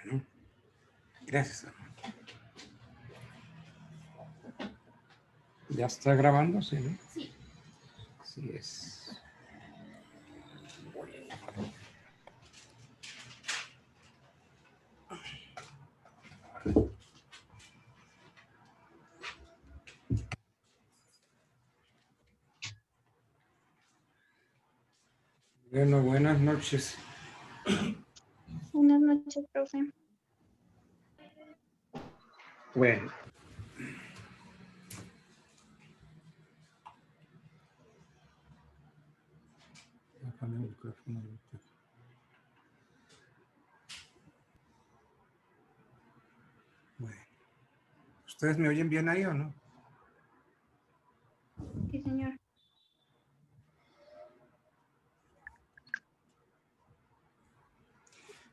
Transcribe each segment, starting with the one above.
Bueno, gracias. ¿Ya está grabando? Sí, ¿no? Sí. Así es. Bueno, buenas noches. Buenas noches, profe. Bueno. Déjame el micrófono. Bueno. ¿Ustedes me oyen bien ahí o no? Sí, señor.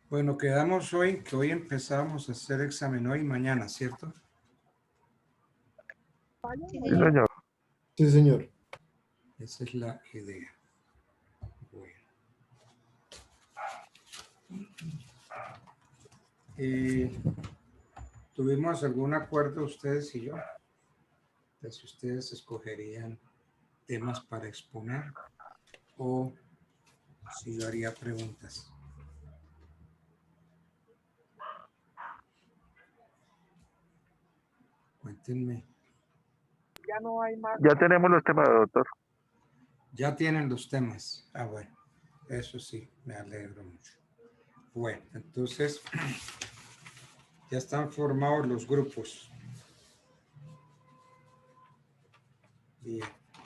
Bueno, quedamos hoy, que hoy empezamos a hacer examen hoy y mañana, ¿cierto? Sí, Sí, señor. señor. Sí, señor. Esa es la idea. Bueno. ¿Tuvimos algún acuerdo ustedes y yo? De si ustedes escogerían temas para exponer o si yo haría preguntas. Cuéntenme. Ya no hay más. Ya tenemos los temas, doctor. Ya tienen los temas. Ah, bueno. Eso sí, me alegro mucho. Bueno, entonces ya están formados los grupos. Bien.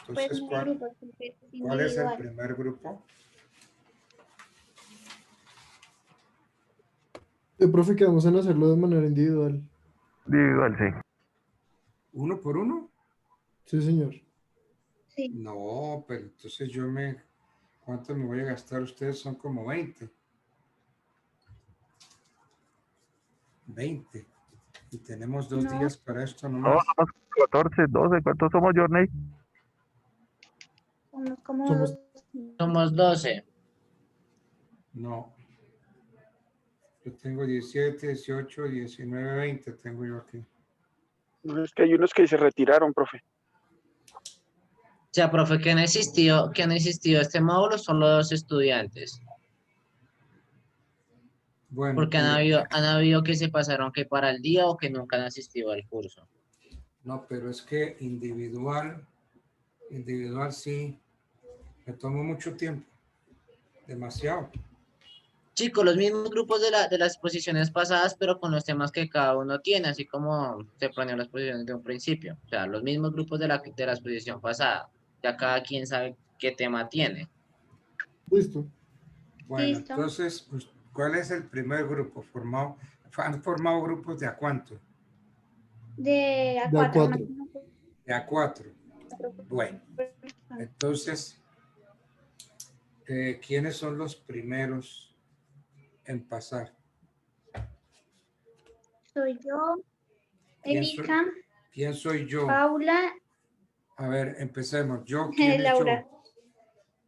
Pues Entonces, no hay grupos, porque es ¿cuál es el individual. primer grupo? Profe, que vamos a hacerlo de manera individual. Individual, sí. ¿Uno por uno? Sí, señor. Sí. No, pero entonces ¿cuánto me voy a gastar? Ustedes son como 20. 20. Y tenemos 2 No, días para esto No, nomás. somos 14, 12. ¿Cuántos somos, Journey? somos como Somos, dos. Somos 12. No. Yo tengo 17, 18, 19, 20. Tengo yo aquí. No, es que hay unos que se retiraron, profe. O sea, profe, que han existido este módulo son los 2 estudiantes. Bueno, Porque han habido que se pasaron que para el día o que nunca han asistido al curso. no, pero es que individual sí, me tomó mucho tiempo. Demasiado. Chicos, los mismos grupos de las exposiciones pasadas, pero con los temas que cada uno tiene, así como se planeó las exposiciones de un principio. O sea, los mismos grupos de la exposición pasada. Ya cada quien sabe qué tema tiene. listo. Bueno, Listo. entonces, pues, ¿cuál es el primer grupo formado? ¿Han formado grupos de a cuánto? De De a A4. 4. De a 4. Bueno, entonces, ¿quiénes son los primeros en pasar? Soy yo, Erika, ¿Quién soy yo? Paula, A ver, empecemos. ¿Yo quién es Laura. yo?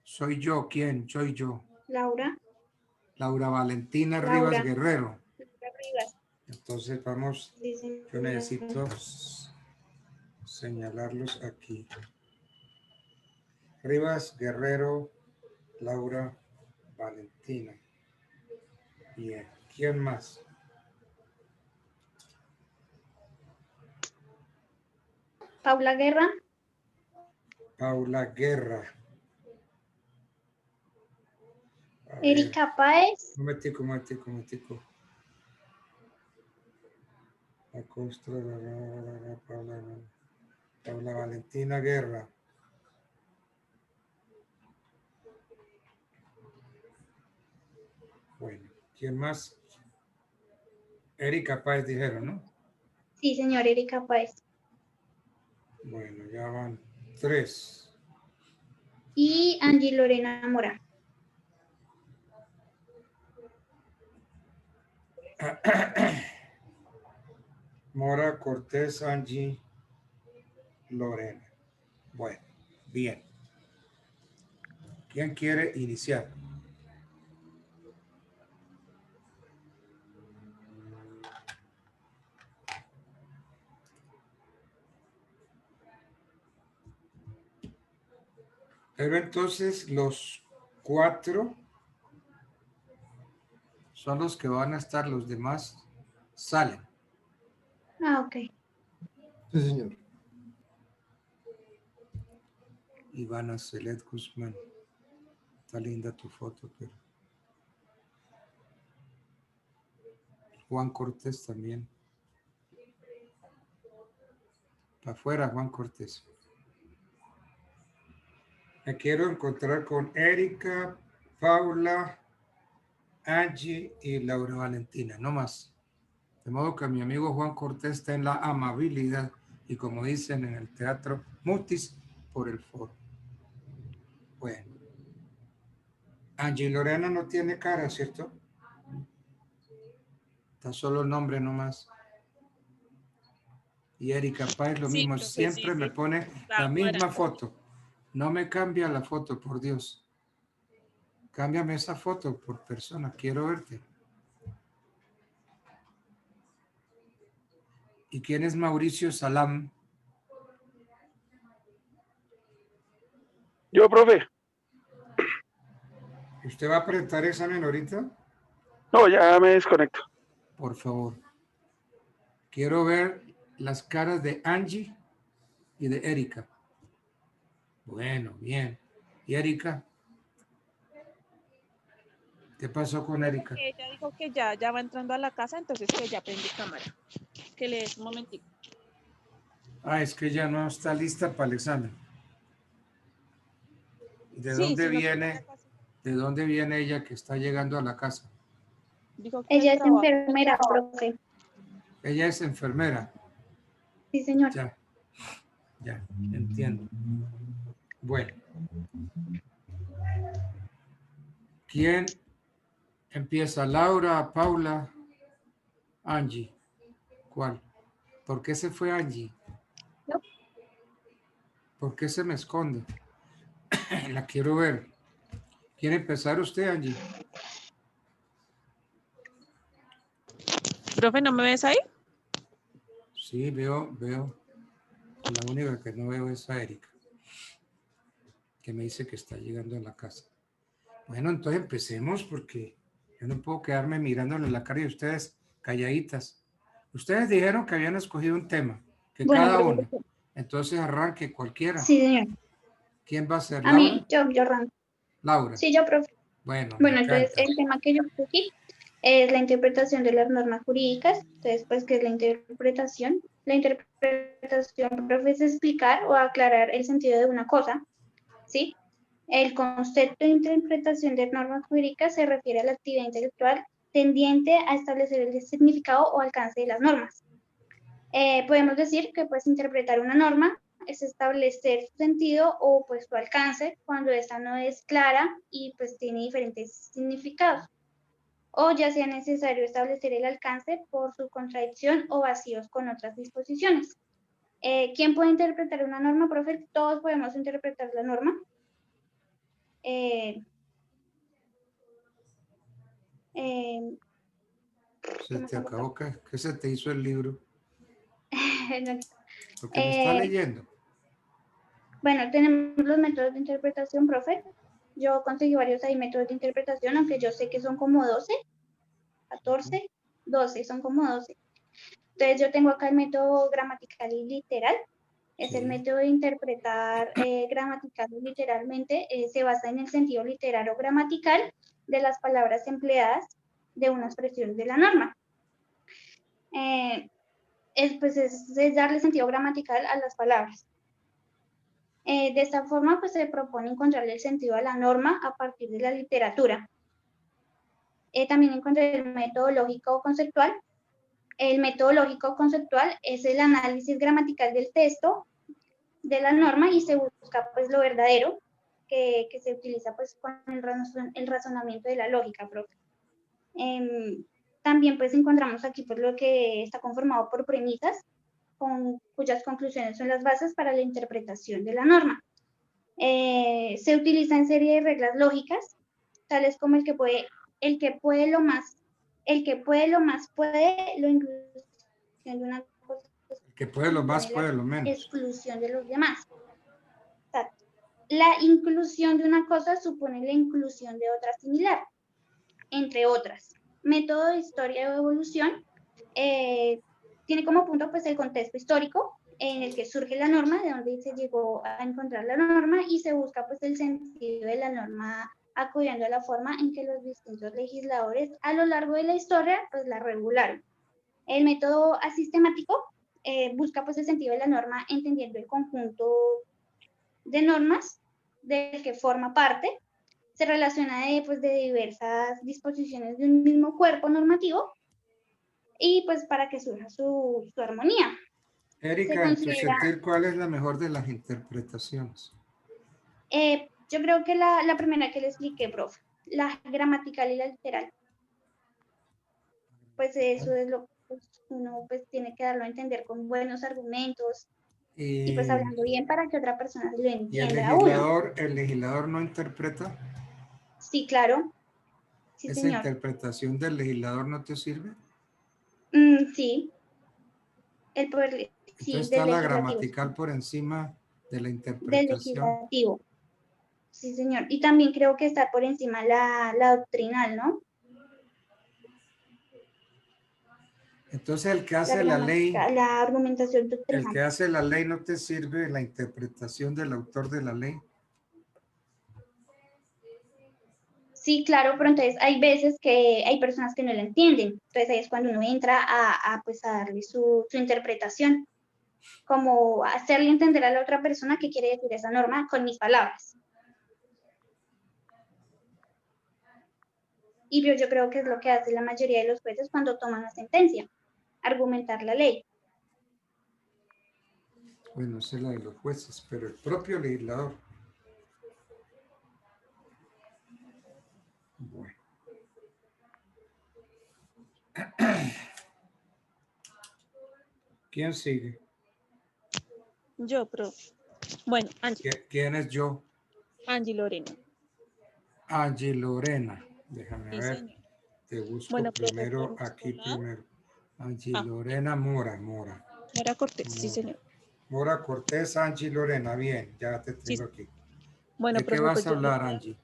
Soy yo, ¿quién? Soy yo. Laura. Laura Valentina Laura. Rivas Guerrero. Rivas. Entonces vamos, Sí, señor. yo necesito señalarlos aquí. Rivas Guerrero, Laura Valentina. Bien, ¿quién más? Paula Guerra. Paula Guerra. A ver, Erika Páez. un momentico. Acosta, Paula Valentina Guerra. Bueno, ¿quién más? Erika Páez dijeron, ¿no? Sí, señor, Erika Páez. Bueno, ya van 3. Y Angie Lorena Mora. Mora Cortés, Angie Lorena. Bueno, bien. ¿Quién quiere iniciar? Pero entonces los 4 son los que van a estar, los demás salen. Ah, ok. Sí, señor. Ivana Celet Guzmán. Está linda tu foto, pero. Juan Cortés también. Para afuera, Juan Cortés. Me quiero encontrar con Erika, Paula, Angie y Laura Valentina, no más. De modo que mi amigo Juan Cortés está en la amabilidad y como dicen en el teatro, mutis por el foro. Bueno. Angie Lorena no tiene cara, ¿cierto? Está solo el nombre nomás. Y Erika Páez lo Sí, mismo, profe, siempre sí, me sí. pone la misma foto. No me cambia la foto, por Dios. Cámbiame esa foto por persona, quiero verte. ¿Y quién es Mauricio Salam? Yo, profe. ¿Usted va a presentar examen ahorita? No, ya me desconecto. Por favor. Quiero ver las caras de Angie y de Erika. Bueno, bien. ¿Y Erika? ¿Qué pasó con Erika? Ella dijo que ya va entrando a la casa, entonces que ya prende cámara. Que le des un momentito. Ah, es que ya no está lista para el examen. ¿De Sí, dónde sí, no viene? ¿De dónde viene ella que está llegando a la casa? dijo que Ella el es trabajo. enfermera, profe. Ella es enfermera. Sí, señor. Ya, entiendo. Bueno. ¿Quién empieza? ¿Laura, Paula, Angie? ¿Cuál? ¿Por qué se fue Angie? Yo. ¿Por qué se me esconde? La quiero ver. ¿Quiere empezar usted, Angie? Profe, ¿no me ves ahí? Sí, veo. La única que no veo es a Erika, que me dice que está llegando a la casa. Bueno, entonces empecemos porque yo no puedo quedarme mirándole la cara de ustedes calladitas. Ustedes dijeron que habían escogido un tema, que Bueno, cada uno. profe. Entonces arranque cualquiera. Sí, señor. ¿Quién va a ser? A ¿Laura? mí, yo arranco. Laura. Sí, yo, profe. Bueno, me Bueno, entonces encanta. el tema que yo escogí es la interpretación de las normas jurídicas. Entonces, pues, ¿qué es la interpretación? La interpretación, profe, es explicar o aclarar el sentido de una cosa, ¿sí? El concepto de interpretación de normas jurídicas se refiere a la actividad intelectual tendiente a establecer el significado o alcance de las normas. Podemos decir que pues interpretar una norma es establecer su sentido o pues su alcance cuando esta no es clara y pues tiene diferentes significados, o ya sea necesario establecer el alcance por su contradicción o vacíos con otras disposiciones. ¿Quién puede interpretar una norma, profe? Todos podemos interpretar la norma. Se te acabó, ¿qué se te hizo el libro? No. Porque me está leyendo. Bueno, tenemos los métodos de interpretación, profe. Yo conseguí varios ahí métodos de interpretación, aunque yo sé que son como 12, 14, 12, son como 12. Entonces yo tengo acá el método gramatical y literal. Es el método de interpretar gramatical y literalmente. Se basa en el sentido literario o gramatical de las palabras empleadas de una expresión de la norma. Es darle sentido gramatical a las palabras. De esta forma, pues se propone encontrar el sentido a la norma a partir de la literatura. También encontré el método lógico o conceptual. El método lógico o conceptual es el análisis gramatical del texto de la norma y se busca pues lo verdadero que se utiliza pues con el razonamiento de la lógica, profe. También pues encontramos aquí pues lo que está conformado por premisas, cuyas conclusiones son las bases para la interpretación de la norma. Se utilizan serie de reglas lógicas, tales como el que puede lo más puede, lo inclusión de una cosa. El que puede lo más, puede lo menos. Exclusión de los demás. Exacto. La inclusión de una cosa supone la inclusión de otra similar, entre otras. Método de historia o evolución tiene como punto pues el contexto histórico en el que surge la norma, de donde se llegó a encontrar la norma y se busca pues el sentido de la norma acudiendo a la forma en que los distintos legisladores a lo largo de la historia pues la regularon. El método asistemático busca pues el sentido de la norma entendiendo el conjunto de normas del que forma parte, se relaciona pues, de diversas disposiciones de un mismo cuerpo normativo y pues para que surja su armonía. Erika, en tu sentir, ¿cuál es la mejor de las interpretaciones? Yo creo que la primera que le expliqué, profe, la gramatical y la literal. Pues eso es lo que pues, uno pues, tiene que darlo a entender con buenos argumentos y pues hablando bien para que otra persona lo entienda a uno. ¿El legislador no interpreta? Sí, claro. Sí, ¿Esa señor. interpretación del legislador no te sirve? Sí. El poder, sí, Entonces del está la legislativo. gramatical por encima de la Del interpretación. legislativo. Sí, señor. Y también creo que está por encima la doctrinal, ¿no? Entonces el que hace la ley, la argumentación doctrinal. el que hace la ley no te sirve la interpretación del autor de la ley. Sí, claro, pero entonces hay veces que hay personas que no la entienden. Entonces ahí es cuando uno entra pues a darle su interpretación, como hacerle entender a la otra persona qué quiere decir esa norma con mis palabras. Y yo creo que es lo que hace la mayoría de los jueces cuando toman la sentencia, argumentar la ley. Bueno, esa es la de los jueces, pero el propio legislador. Bueno. ¿Quién sigue? Yo, profe. Bueno, Angie. ¿Quién es yo? Angie Lorena. Angie Lorena. Déjame Sí, ver. señor. Te busco Bueno, profe, primero por aquí su lado. primero. Angie Lorena Mora. Mora Cortés, sí, señor. Mora Cortés, Angie Lorena. Bien, ya te tengo aquí. Bueno, ¿De qué profe, vas pues a hablar, Angie?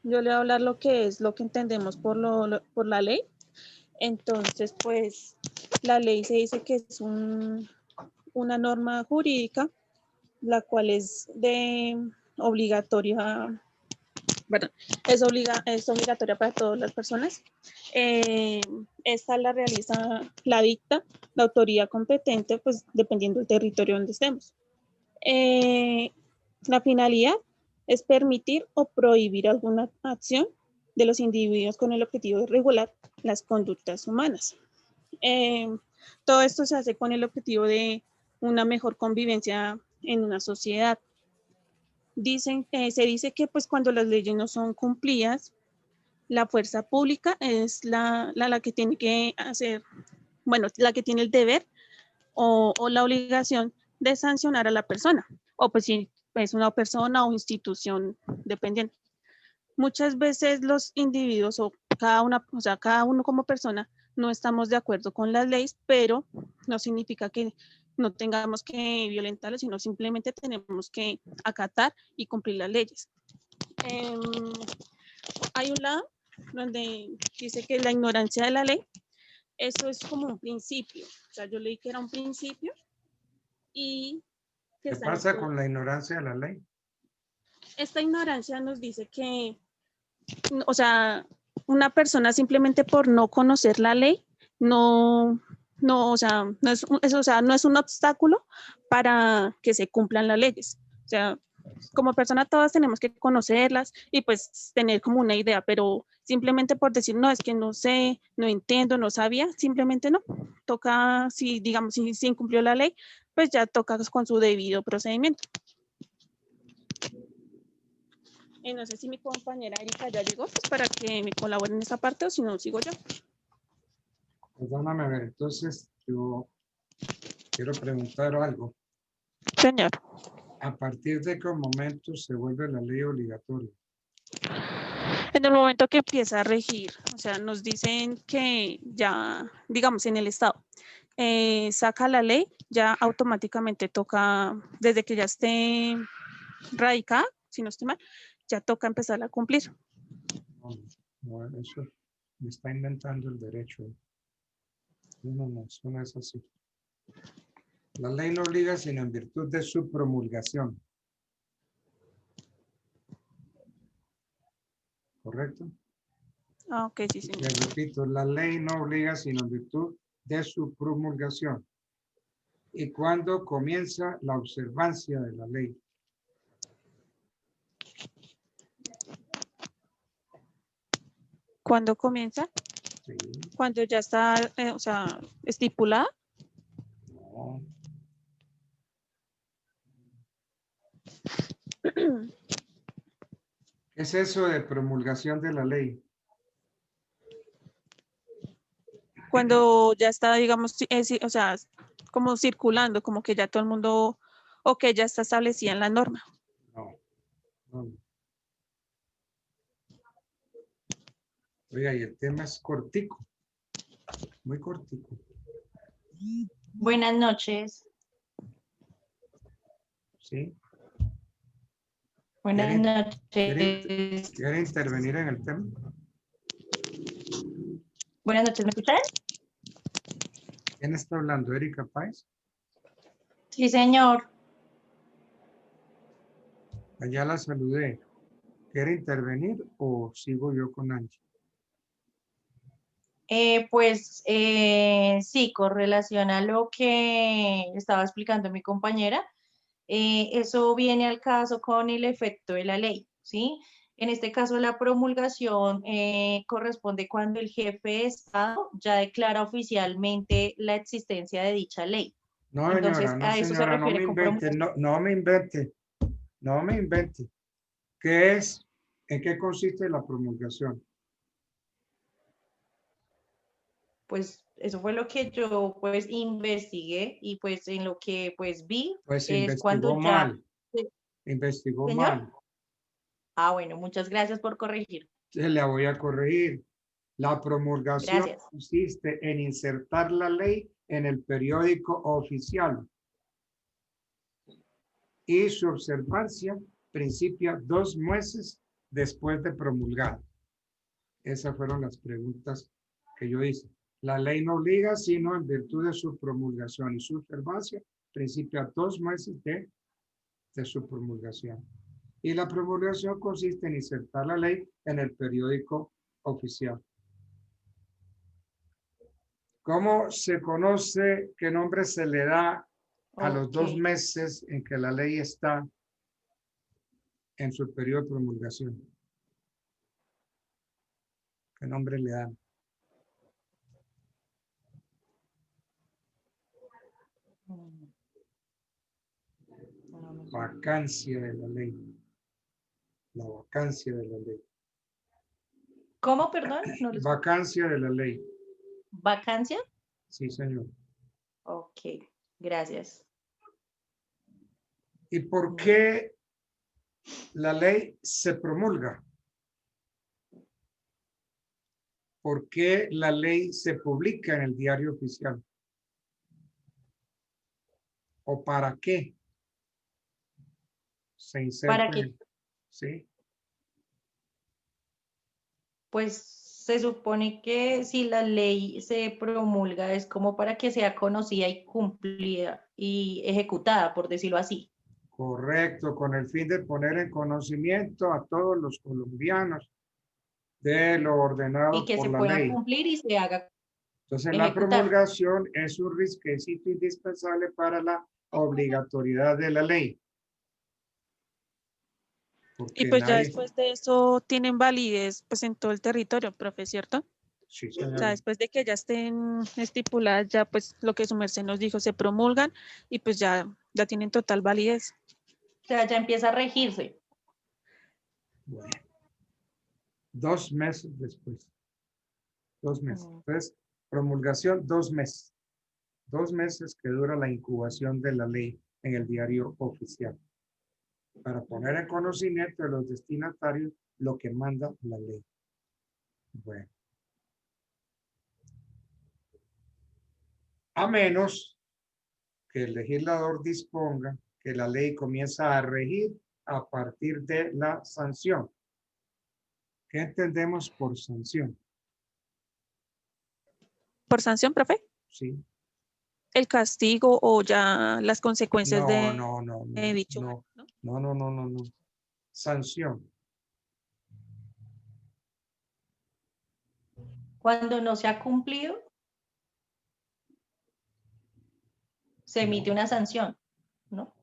yo le voy a hablar lo que es lo que entendemos por la ley. Entonces, pues, la ley se dice que es una norma jurídica, la cual es obligatoria, perdón, es obligatoria para todas las personas. Esta la realiza, la dicta la autoridad competente, pues dependiendo del territorio donde estemos. La finalidad es permitir o prohibir alguna acción de los individuos con el objetivo de regular las conductas humanas. Todo esto se hace con el objetivo de una mejor convivencia en una sociedad. Se dice que pues cuando las leyes no son cumplidas, la fuerza pública es la que tiene que hacer, bueno, la que tiene el deber o la obligación de sancionar a la persona, o pues si es una persona o institución dependiente. Muchas veces los individuos o cada uno como persona no estamos de acuerdo con las leyes, pero no significa que no tengamos que violentarlas, sino simplemente tenemos que acatar y cumplir las leyes. Hay un lado donde dice que la ignorancia de la ley, eso es como un principio. O sea, yo leí que era un principio y... ¿Qué pasa con la ignorancia de la ley? Esta ignorancia nos dice que, o sea, una persona simplemente por no conocer la ley, no es un obstáculo para que se cumplan las leyes. O sea, como persona todas tenemos que conocerlas y pues tener como una idea, pero simplemente por decir, no, es que no sé, no entiendo, no sabía, simplemente no. Toca, si digamos, si incumplió la ley, pues ya toca con su debido procedimiento. No sé si mi compañera Erika ya llegó, pues para que me colabore en esa parte o si no, sigo yo. Perdóname a ver, entonces yo quiero preguntar algo. Señor. ¿A partir de qué momento se vuelve la ley obligatoria? En el momento que empieza a regir, o sea, nos dicen que ya, digamos, en el Estado, saca la ley, ya automáticamente toca, desde que ya esté radicada, si no estoy mal, ya toca empezar a cumplir. No, eso me está inventando el derecho. No, eso no es así. La ley no obliga sino en virtud de su promulgación. ¿Correcto? Ah, ok, sí, señor. Les repito, la ley no obliga sino en virtud de su promulgación. ¿Y cuándo comienza la observancia de la ley? ¿Cuándo comienza? Sí, Cuando ya está, o sea, estipulada. no. ¿Qué es eso de promulgación de la ley? Cuando ya está, digamos, o sea, como circulando, como que ya todo el mundo, o que ya está establecida en la norma. No. Oiga, y el tema es cortico, muy cortico. Buenas noches. ¿Sí? Buenas ¿Quiere noches. intervenir en el tema? Buenas noches, ¿me escuchan? ¿Quién está hablando? ¿Erika Páez? Sí, señor. Allá la saludé. ¿Quiere intervenir o sigo yo con Angie? Sí, con relación a lo que estaba explicando mi compañera, eso viene al caso con el efecto de la ley, ¿sí? En este caso, la promulgación corresponde cuando el jefe de Estado ya declara oficialmente la existencia de dicha ley. No, Entonces, señora, no, a eso se señora, no me refiere con invente, promulgación. no me invente, no me invente. ¿Qué es? ¿En qué consiste la promulgación? Pues eso fue lo que yo pues investigué y pues en lo que pues vi Pues es investigó cuando ya, mal, investigó señor. mal. Bueno, muchas gracias por corregir. Se la voy a corregir. La promulgación Gracias. consiste en insertar la ley en el periódico oficial y su observancia principia 2 meses después de promulgar. Esas fueron las preguntas que yo hice. La ley no obliga, sino en virtud de su promulgación y su observancia principia 2 meses de su promulgación. Y la promulgación consiste en insertar la ley en el periódico oficial. ¿Cómo se conoce qué nombre se le da a los 2 Ok. meses en que la ley está en su periodo de promulgación? ¿Qué nombre le dan? Vacancia de la ley. La vacancia de la ley. ¿Cómo, perdón? No lo escuché. Vacancia de la ley. ¿Vacancia? Sí, señor. Ok, gracias. ¿Y por qué la ley se promulga? ¿Por qué la ley se publica en el diario oficial? ¿O para qué se inserta? ¿Para qué? Sí. Pues se supone que si la ley se promulga es como para que sea conocida y cumplida y ejecutada, por decirlo así. Correcto, con el fin de poner en conocimiento a todos los colombianos de lo Y ordenado que por se la pueda ley. cumplir y se haga Entonces, la ejecutar. promulgación es un requisito indispensable para la obligatoriedad de la ley. Y Porque pues ya nadie... después de eso tienen validez pues en todo el territorio, profe, ¿cierto? Sí, O sea, señor. después de que ya estén estipuladas, ya pues lo que su merced nos dijo, se promulgan y pues ya tienen total validez. O sea, ya empieza a regirse. Bueno, 2 meses después. 2 meses. Entonces, promulgación, 2 meses. 2 meses que dura la incubación de la ley en el diario oficial. Para poner en conocimiento de los destinatarios lo que manda la ley. Bueno. A menos que el legislador disponga que la ley comienza a regir a partir de la sanción. ¿Qué entendemos por sanción? ¿Por sanción, profe? Sí. El castigo o ya las consecuencias No, de dicho. no. Sanción. Cuando no se ha cumplido, se emite una sanción, ¿no?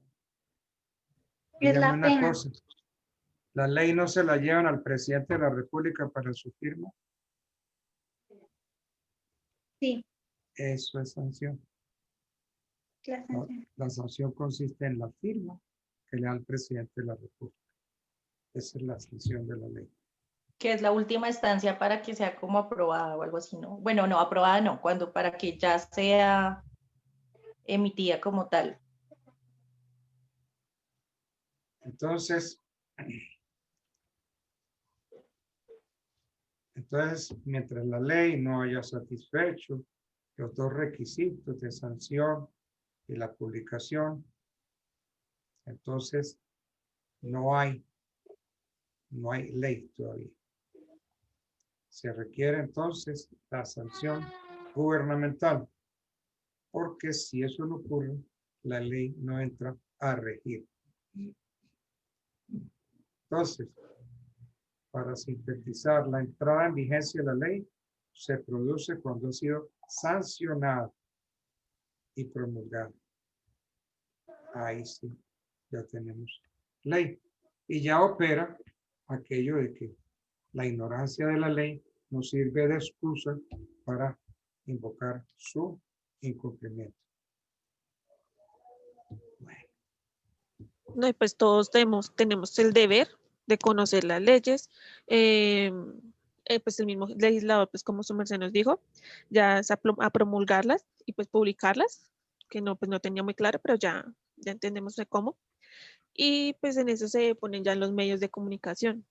Es Dígame la una pena. cosa. La ley no se la llevan al presidente de la República para su firma. Sí, Eso es sanción. la sanción. La sanción consiste en la firma que le da al presidente de la República. Esa es la sanción de la ley. Que es la última instancia para que sea como aprobada o algo así, ¿no? Bueno, no, aprobada no, cuando para que ya sea emitida como tal. Entonces, mientras la ley no haya satisfecho los dos requisitos de sanción y la publicación, entonces no hay ley todavía. Se requiere entonces la sanción gubernamental, porque si eso no ocurre, la ley no entra a regir. Entonces, para sintetizar, la entrada en vigencia de la ley se produce cuando ha sido sancionada y promulgada. Ahí sí, ya tenemos ley. Y ya opera aquello de que la ignorancia de la ley nos sirve de excusa para invocar su incumplimiento. Bueno, No, y pues todos tenemos el deber de conocer las leyes. Pues el mismo legislador, pues como su merced nos dijo, ya es a promulgarlas y pues publicarlas, que no, pues no tenía muy claro, pero ya entendemos de cómo. Y pues en eso se ponen ya los medios de comunicación.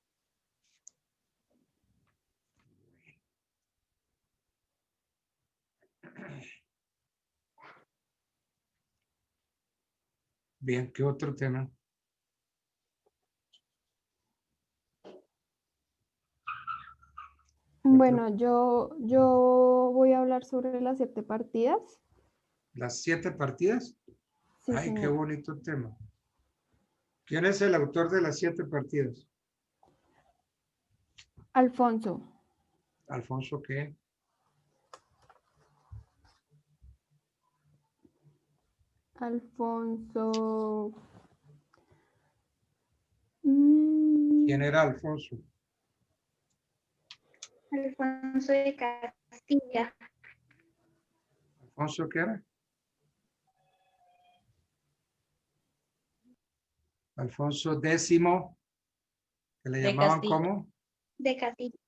bien, ¿qué otro tema? Bueno, yo voy a hablar sobre las 7 partidas. ¿Las 7 partidas? Sí, Ay, qué señor. bonito tema. ¿Quién es el autor de las 7 partidas? Alfonso. ¿Alfonso qué? Alfonso. ¿Quién era Alfonso? Alfonso de Castilla. ¿Alfonso qué era? Alfonso X, que le De llamaban Castilla. ¿cómo? De Castilla.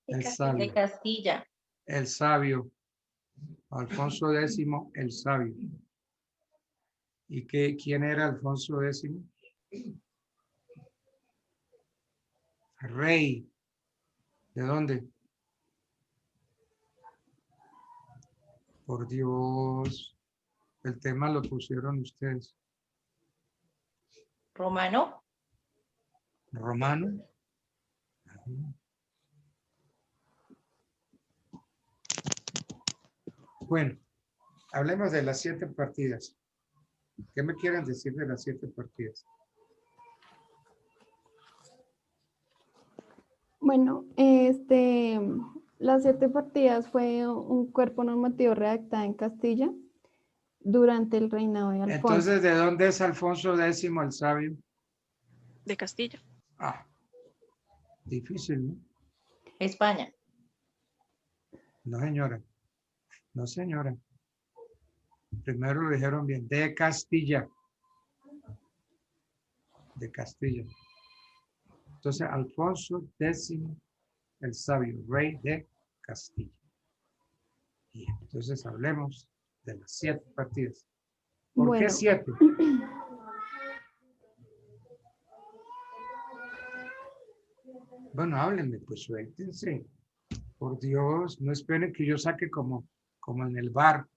El De sabio. Castilla. El sabio. Alfonso X, el sabio. ¿Y quién era Alfonso X? Rey. ¿De dónde? Por Dios. El tema lo pusieron ustedes. Romano. ¿Romano? Bueno, hablemos de las 7 partidas. ¿Qué me quieren decir de las 7 partidas? Bueno, las 7 partidas fue un cuerpo normativo redactado en Castilla durante el reinado de Alfonso. Entonces, ¿de dónde es Alfonso X el sabio? De Castilla. Ah, difícil, ¿no? España. No, señora. No, señora. Primero lo dijeron bien. De Castilla. De Castilla. Entonces, Alfonso X el sabio, rey de Castilla. Y entonces hablemos de las 7 partidas. ¿Por qué 7? Bueno, háblenme, pues suéltense. Por Dios, no esperen que yo saque como en el bar,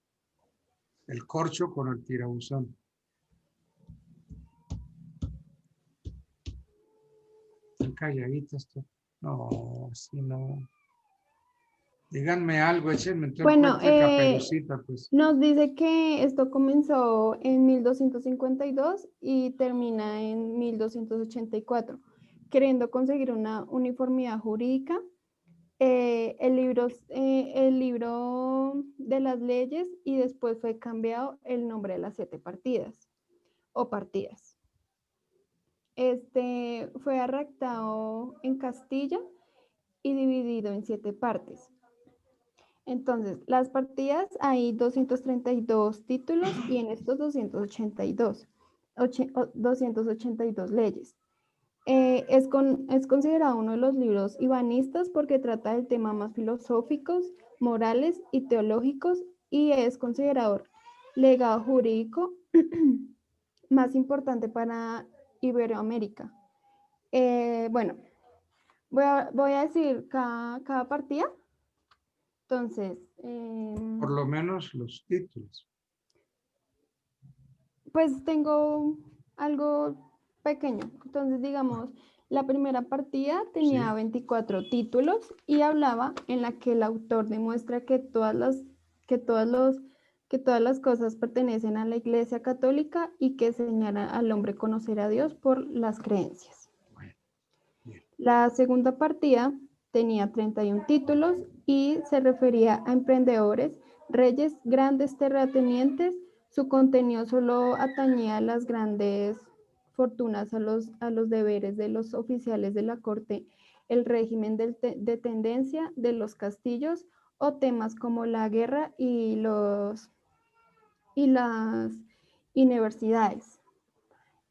el corcho con el tirabuzón. Están calladitas. No, así no. Díganme algo, échenme entonces Bueno, cuenta de Caperucita, pues. nos dice que esto comenzó en 1252 y termina en 1284, queriendo conseguir una uniformidad jurídica. El libro de las leyes, y después fue cambiado el nombre de las 7 partidas o partidas. Fue redactado en Castilla y dividido en 7 partes. Entonces, las partidas, hay 232 títulos y en estos 282 leyes. Es considerado uno de los libros ibanistas porque trata del tema más filosóficos, morales y teológicos, y es considerado legado jurídico más importante para Iberoamérica. Bueno, voy a decir cada partida. Entonces, Por lo menos los títulos. pues tengo algo pequeño. Entonces, digamos, la primera partida tenía Sí. 24 títulos y hablaba en la que el autor demuestra que todas las cosas pertenecen a la Iglesia Católica y que señala al hombre conocer a Dios por las creencias. La segunda partida tenía 31 títulos y se refería a emprendedores, reyes, grandes terratenientes. Su contenido solo atañía a las grandes fortunas, a los deberes de los oficiales de la corte, el régimen de tendencia de los castillos, o temas como la guerra y las universidades.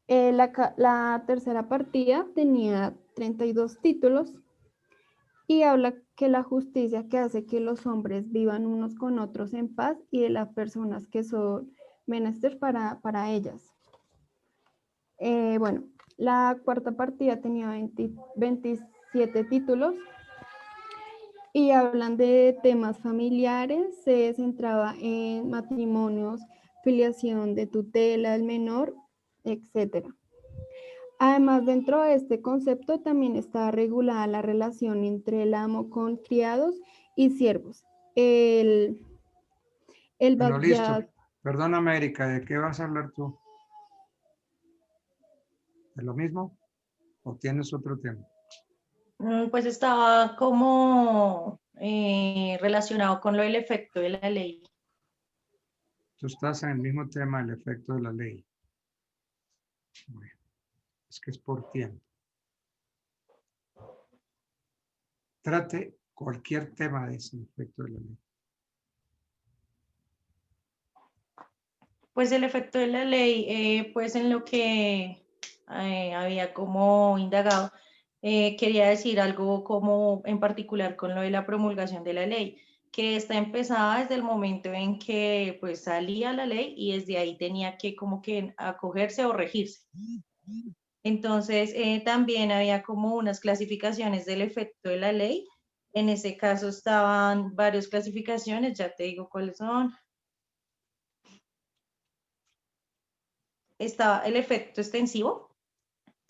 La tercera partida tenía 32 títulos y habla que la justicia que hace que los hombres vivan unos con otros en paz y de las personas que son menester para ellas. Bueno, la cuarta partida tenía 27 títulos y hablan de temas familiares, se centraba en matrimonios, filiación de tutela del menor, etc. Además, dentro de este concepto también está regulada la relación entre el amo con criados y siervos. Bueno, listo. Perdóname, Erika, ¿de qué vas a hablar tú? ¿De lo mismo? ¿O tienes otro tema? Pues estaba como relacionado con lo del efecto de la ley. Tú estás en el mismo tema, el efecto de la ley. Bueno, es que es por tiempo. Trate cualquier tema de ese efecto de la ley. Pues el efecto de la ley, pues en lo que había como indagado, quería decir algo como en particular con lo de la promulgación de la ley, que está empezada desde el momento en que pues salía la ley y desde ahí tenía que como que acogerse o regirse. Entonces, también había como unas clasificaciones del efecto de la ley. En ese caso estaban varias clasificaciones, ya te digo cuáles son. Estaba el efecto extensivo,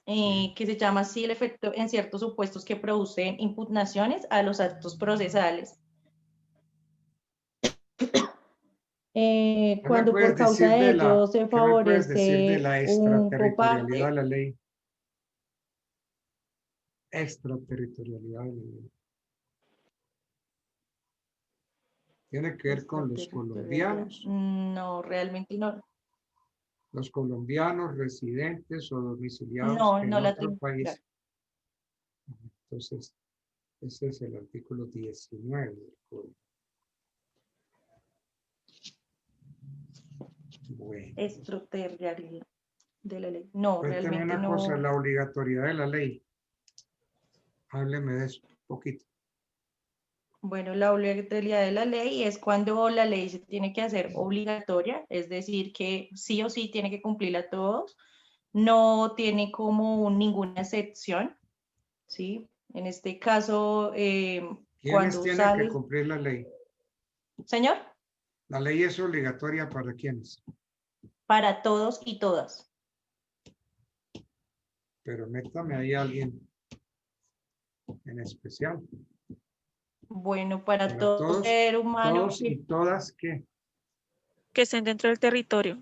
que se llama así el efecto en ciertos supuestos que producen impugnaciones a los actos procesales. Cuando por causa de ello se ¿qué me puedes decir de favorece la un extraterritorialidad de coparte? la ley? Extraterritorialidad de la ley. ¿Tiene que ver con los colombianos? No, realmente no. Los colombianos residentes o domiciliados No, en no la otro tengo. país. Claro. Entonces, ese es el artículo 19 del código. Bueno. Extraterritorialidad de la ley. No, Cuénteme realmente una no. cosa, la obligatoriedad de la ley. Hábleme de eso un poquito. Bueno, la obligatoriedad de la ley es cuando la ley se tiene que hacer obligatoria, es decir, que sí o sí tiene que cumplirla a todos, no tiene como ninguna excepción, ¿sí? En este caso, ¿Quiénes cuando tienen que sales... cumplir la ley? Señor, La ley es obligatoria para quiénes. para todos y todas. Pero métame ahí a alguien en especial. Bueno, para Para todo todos, ser humano todos y todas que Que estén dentro del territorio.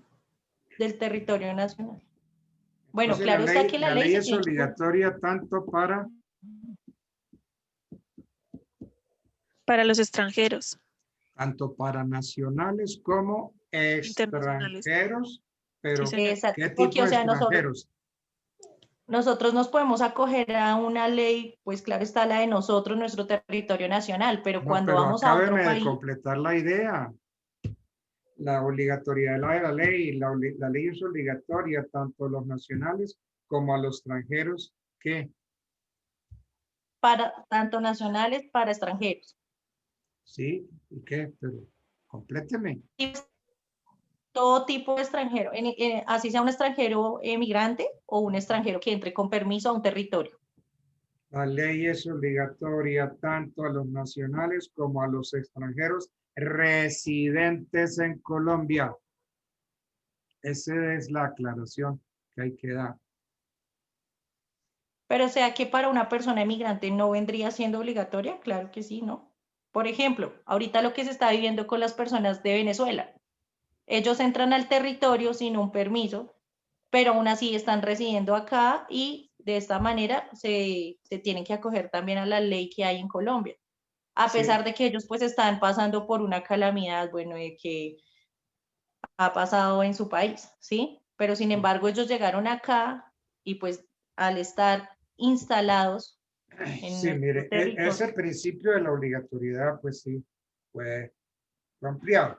del territorio nacional. Bueno, entonces claro está que la ley se es tiene que cumplir. obligatoria tanto para Para los extranjeros. nacionales como Internacionales. extranjeros, pero señor. Exacto, ¿qué porque, tipo o de sea, extranjeros? nosotros nos podemos acoger a una ley, pues claro está la de nosotros, nuestro territorio nacional, pero No, cuando pero vamos a otro acábeme de país, completar la idea. La obligatoriedad de la ley, la ley es obligatoria tanto a los nacionales como a los extranjeros que para tanto nacionales, para extranjeros. sí, ¿y qué? Pero compléteme. Y todo tipo de extranjero, así sea un extranjero emigrante o un extranjero que entre con permiso a un territorio. La ley es obligatoria tanto a los nacionales como a los extranjeros residentes en Colombia. Esa es la aclaración que hay que dar. Pero o sea que para una persona emigrante no vendría siendo obligatoria, claro que sí, ¿no? Por ejemplo, ahorita lo que se está viviendo con las personas de Venezuela. Ellos entran al territorio sin un permiso, pero aún así están residiendo acá y de esta manera se tienen que acoger también a la ley que hay en Colombia. A Sí. pesar de que ellos pues están pasando por una calamidad, bueno, que ha pasado en su país, ¿sí? Pero sin embargo ellos llegaron acá y pues al estar instalados en Sí, nuestro mire, territorio. ese principio de la obligatoriedad, pues sí, fue ampliado,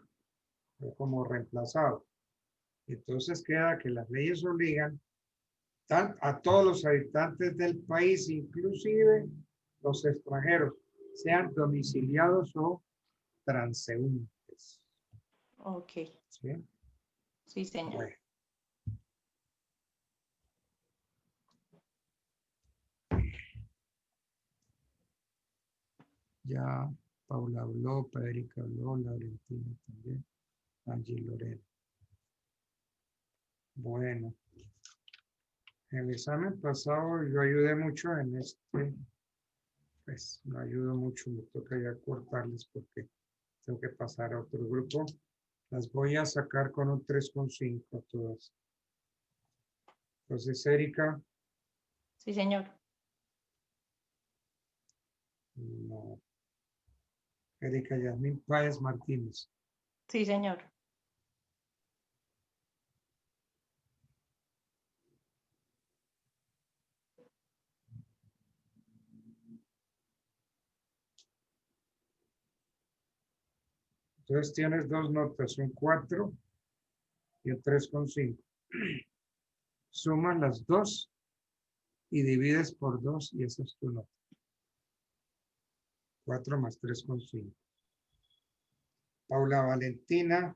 fue como reemplazado. Entonces queda que las leyes obligan a todos los habitantes del país, inclusive los extranjeros, sean domiciliados o transeúntes. Ok, ¿Sí? sí, señor. Bueno. Ya Paula habló, Erika habló, Laurentina también, Angie Lorena. Bueno, en el examen pasado yo ayudé mucho en este, pues no ayudo mucho, me toca ya cortarles porque tengo que pasar a otro grupo. Las voy a sacar con un 3,5 todas. Entonces, Erika, Sí, señor. no. Erika Yasmín Páez Martínez. Sí, señor. Entonces tienes dos notas, un 4 y un 3,5. Sumas las dos y divides por 2 y esa es tu nota. 4 más 3,5. Paula Valentina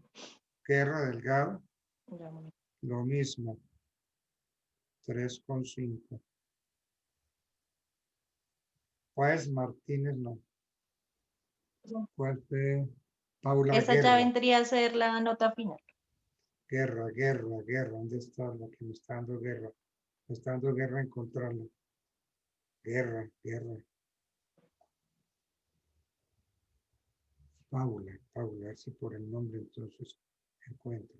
Guerra Delgado, lo mismo, 3,5. Páez Martínez, no. ¿Cuál fue? Paula Esa ya Guerra. vendría a ser la nota final. Guerra. ¿Dónde está la que me está dando guerra? Me está dando guerra encontrarla. Guerra. Paula, a ver si por el nombre entonces encuentro.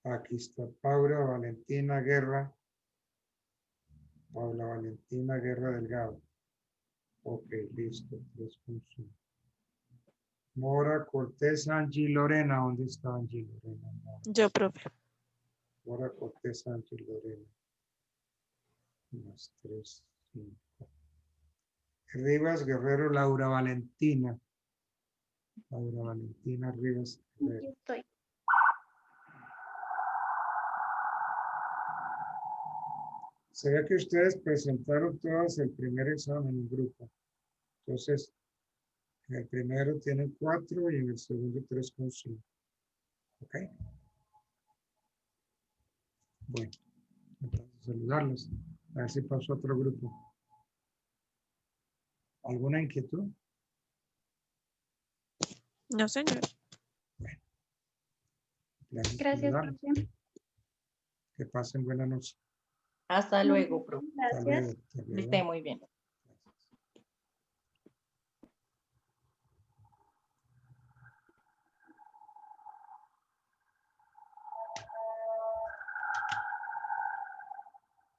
Aquí está Paula Valentina Guerra. Paula Valentina Guerra Delgado. Ok, listo. 3,5. Mora Cortés Angie Lorena. ¿Dónde está Angie Lorena? No. Yo, profe. Mora Cortés Angie Lorena. Más 3, 5. Rivas Guerrero Laura Valentina. Laura Valentina Rivas Guerrero. Aquí estoy. Se ve que ustedes presentaron todas el primer examen en grupo. Entonces, en el primero tienen 4 y en el segundo 3,5. ¿Ok? Bueno, entonces saludarlos. A ver si pasó a otro grupo. ¿Alguna inquietud? No, señor. Gracias por Gracias, ayudarnos. profe. Que pasen buena noche. Hasta luego, profe. Hasta Gracias. luego. Hasta Que luego. esté muy bien.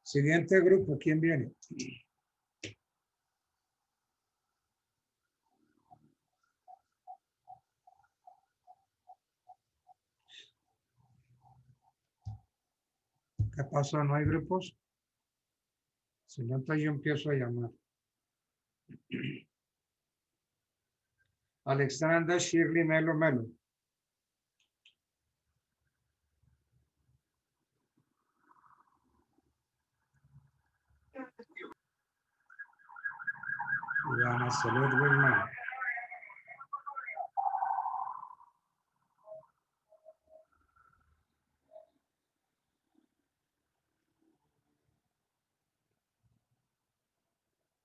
Siguiente grupo, ¿quién viene? ¿Qué pasó? ¿No hay grupos? Si no, entonces yo empiezo a llamar. Alexandra Shirley Melo Melo. Ivana Salud Guzmán.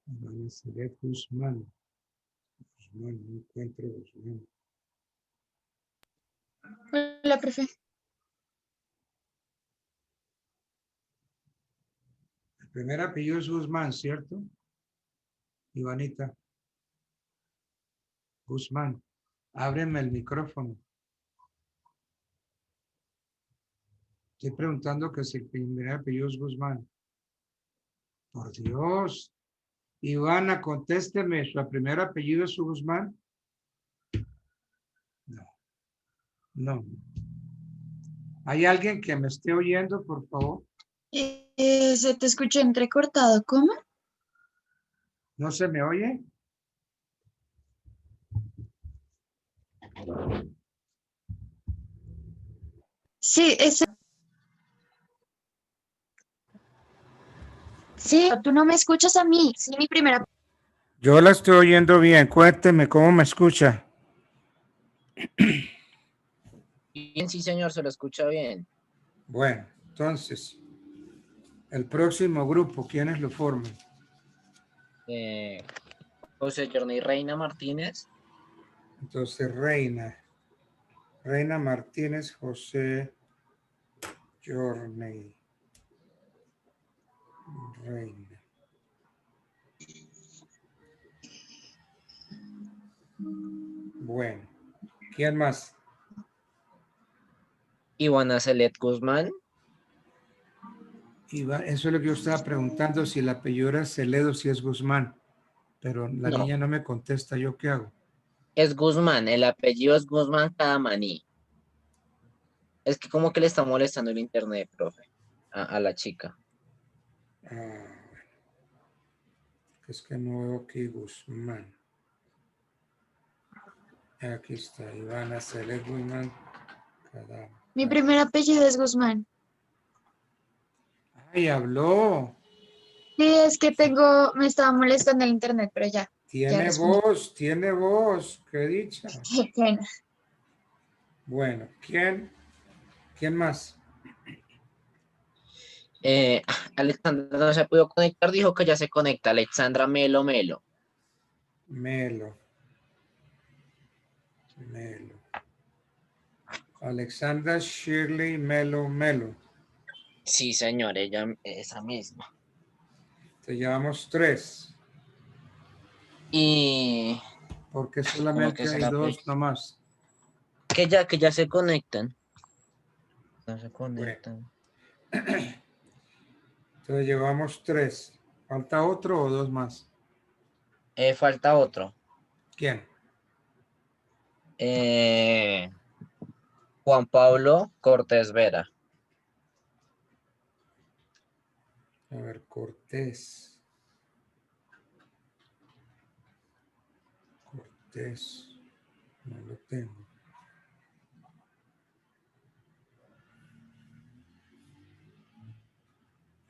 Ivana Salud Guzmán. Guzmán, no encuentro Guzmán. Hola, profe. El primer apellido es Guzmán, ¿cierto? Ivanita. Guzmán. Ábreme el micrófono. Estoy preguntando que si el primer apellido es Guzmán. Por Dios. Ivana, contésteme. ¿Su primer apellido es Guzmán? No. No. ¿Hay alguien que me esté oyendo, por favor? Se te escuchó entrecortado, ¿cómo? ¿No se me oye? Sí, sí, tú no me escuchas a mí, sí, mi primera. Yo la estoy oyendo bien. Cuénteme cómo me escucha. Bien, sí, señor, se lo escucha bien. Bueno, entonces, el próximo grupo, ¿quiénes lo forman? José Journey Reina Martínez. Entonces, Reina. Reina Martínez, José Journey. Reina. Bueno, ¿quién más? Ivana Celet Guzmán. Eso es lo que yo estaba preguntando, si el apellido era Celedo, si es Guzmán. Pero la No. niña no me contesta, ¿yo qué hago? Es Guzmán, el apellido es Guzmán Cadamaní. Es que como que le está molestando el internet, profe, a la chica. Bueno. Es que no veo aquí Guzmán. Aquí está, Ivana Celet Guzmán. Mi primer apellido es Guzmán. Ay, habló. Sí, es que me estaba molestando el internet, pero ya respondí. Tiene voz, qué dicha. Qué pena. Bueno, ¿quién más? Alexandra no se ha podido conectar, dijo que ya se conecta. Alexandra Melo Melo. Melo. Alexandra Shirley Melo Melo. Sí, señor, ella, esa misma. Te llevamos 3. Y Porque solamente hay 2 nomás. que ya se conectan. No se conectan. Bueno. Entonces llevamos 3. ¿Falta otro o 2 más? Falta otro. ¿Quién? Juan Pablo Cortés Vera. A ver, Cortés. No lo tengo.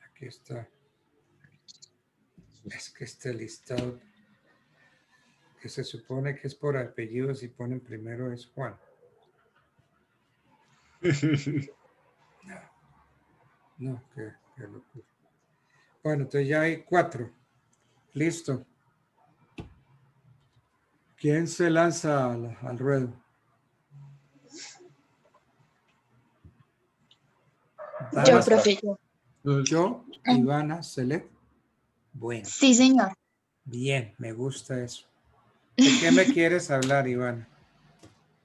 Aquí está. Es que este listado que se supone que es por apellidos y ponen primero es Juan. No, qué locura. Bueno, entonces ya hay 4. Listo. ¿Quién se lanza al ruedo? Yo, Damas, profe. yo, Ivana, Celeste. Bueno, Sí, señor. bien, me gusta eso. ¿De qué me quieres hablar, Ivana?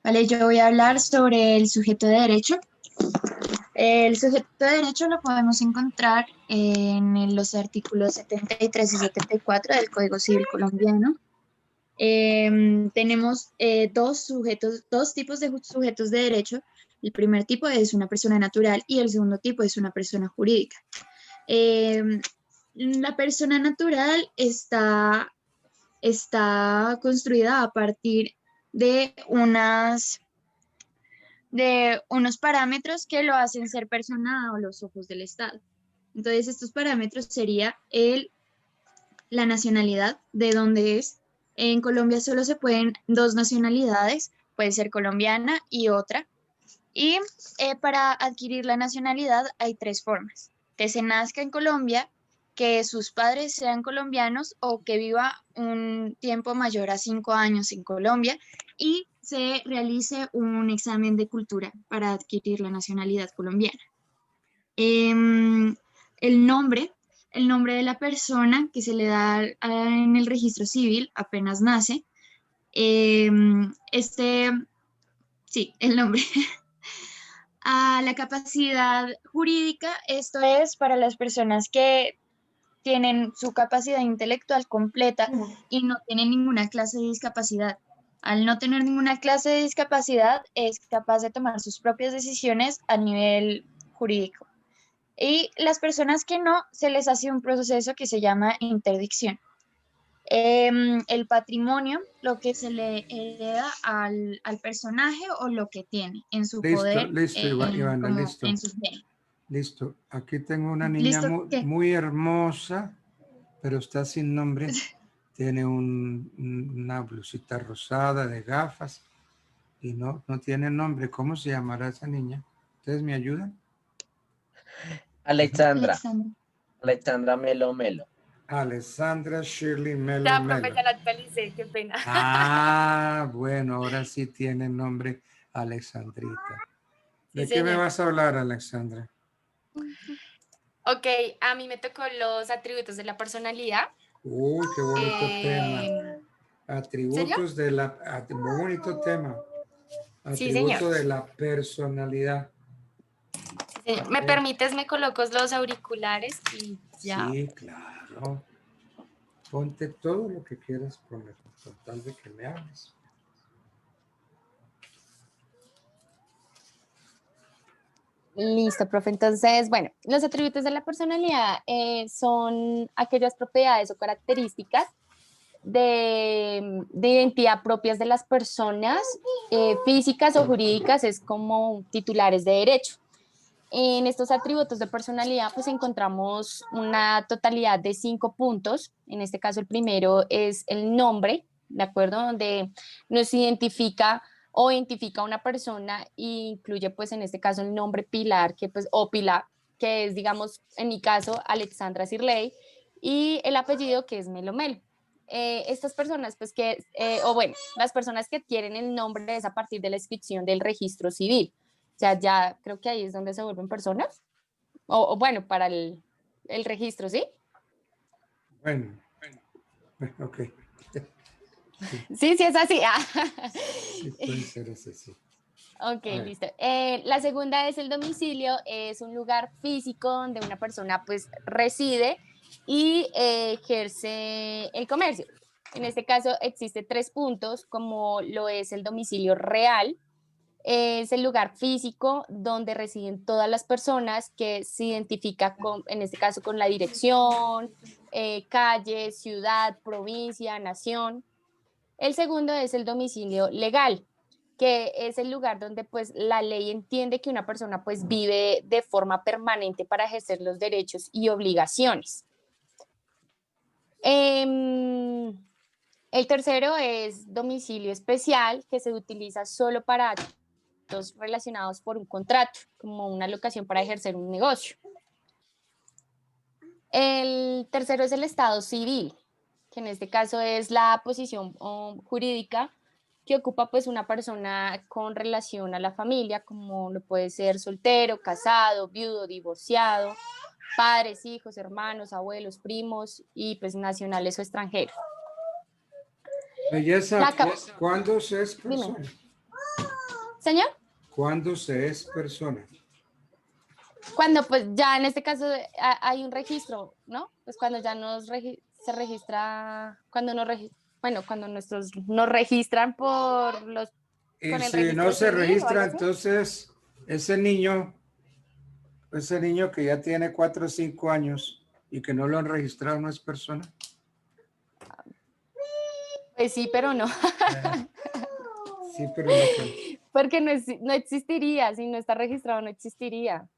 Vale, yo voy a hablar sobre el sujeto de derecho. El sujeto de derecho lo podemos encontrar en los artículos 73 y 74 del Código Civil colombiano. Tenemos dos tipos de sujetos de derecho. El primer tipo es una persona natural y el segundo tipo es una persona jurídica. La persona natural está construida a partir de unos parámetros que lo hacen ser persona a los ojos del Estado. Entonces, estos parámetros sería la nacionalidad, de dónde es. En Colombia solo se pueden dos nacionalidades, puede ser colombiana y otra. Y para adquirir la nacionalidad hay tres formas: que se nazca en Colombia, que sus padres sean colombianos o que viva un tiempo mayor a 5 años en Colombia y se realice un examen de cultura para adquirir la nacionalidad colombiana. El nombre de la persona que se le da en el registro civil apenas nace. Sí, el nombre. A la capacidad jurídica, esto es para las personas que tienen su capacidad intelectual completa y no tienen ninguna clase de discapacidad. Al no tener ninguna clase de discapacidad, es capaz de tomar sus propias decisiones a nivel jurídico. Y las personas que no, se les hace un proceso que se llama interdicción. El patrimonio, lo que se le hereda al personaje o lo que tiene en su poder, Listo, Ivana, como listo. en sus bienes. Listo. Aquí tengo una niña ¿Listo? muy, ¿Qué? muy hermosa, pero está sin nombre. Tiene una blusita rosada de gafas y no tiene nombre. ¿Cómo se llamará esa niña? ¿Ustedes me ayudan? Alexandra Melo Melo. Alessandra Shirley Melo Ya, Melo. profe, ya la actualicé, qué pena. Ah, bueno, ahora sí tiene nombre Alexandrita. ¿De Sí, qué me señor. vas a hablar, Alexandra? Ok, a mí me tocó los atributos de la personalidad. Uy, qué bonito tema. ¿En Atributos de la... Muy bonito tema. Sí, señor. Atributo de la personalidad. Sí, señor. ¿Me permites? Me coloco los auriculares y ya. Sí, claro. Ponte todo lo que quieras poner, con tal de que me hables. Listo, profe. Entonces, bueno, los atributos de la personalidad son aquellas propiedades o características de identidad propias de las personas físicas o jurídicas, es como titulares de derecho. En estos atributos de personalidad, pues encontramos una totalidad de 5 puntos. En este caso, el primero es el nombre, ¿de acuerdo? Donde nos identifica o identifica a una persona e incluye, pues en este caso, el nombre Pilar, o Pilar, que es, digamos, en mi caso, Alexandra Sirley, y el apellido, que es Melo Melo. Estas personas, pues las personas que adquieren el nombre es a partir de la inscripción del registro civil. O sea, ya creo que ahí es donde se vuelven personas. O bueno, para el registro, ¿sí? Bueno, ok. Sí, es así. Sí, puede ser ese, sí. Ok, listo. La segunda es el domicilio, es un lugar físico donde una persona pues reside y ejerce el comercio. En este caso existe 3 puntos, como lo es el domicilio real. Es el lugar físico donde residen todas las personas, que se identifica en este caso con la dirección, calle, ciudad, provincia, nación. El segundo es el domicilio legal, que es el lugar donde pues la ley entiende que una persona pues vive de forma permanente para ejercer los derechos y obligaciones. El tercero es domicilio especial, que se utiliza solo para actos relacionados por un contrato, como una locación para ejercer un negocio. El tercero es el estado civil, que en este caso es la posición jurídica que ocupa pues una persona con relación a la familia, como lo puede ser soltero, casado, viudo, divorciado, padres, hijos, hermanos, abuelos, primos y pues nacionales o extranjeros. Belleza, ¿cuándo se es Dime. persona? Señor. ¿Cuándo se es persona? Cuando pues ya en este caso hay un registro, ¿no? Pues cuando ya se registra, cuando cuando nos registran por los... Y con el si registro no se civil o registra, algo así. entonces ese niño que ya tiene 4 o 5 años y que no lo han registrado, ¿no es persona? Pues sí, pero no. Sí, pero no. Porque no existiría, si no está registrado no existiría.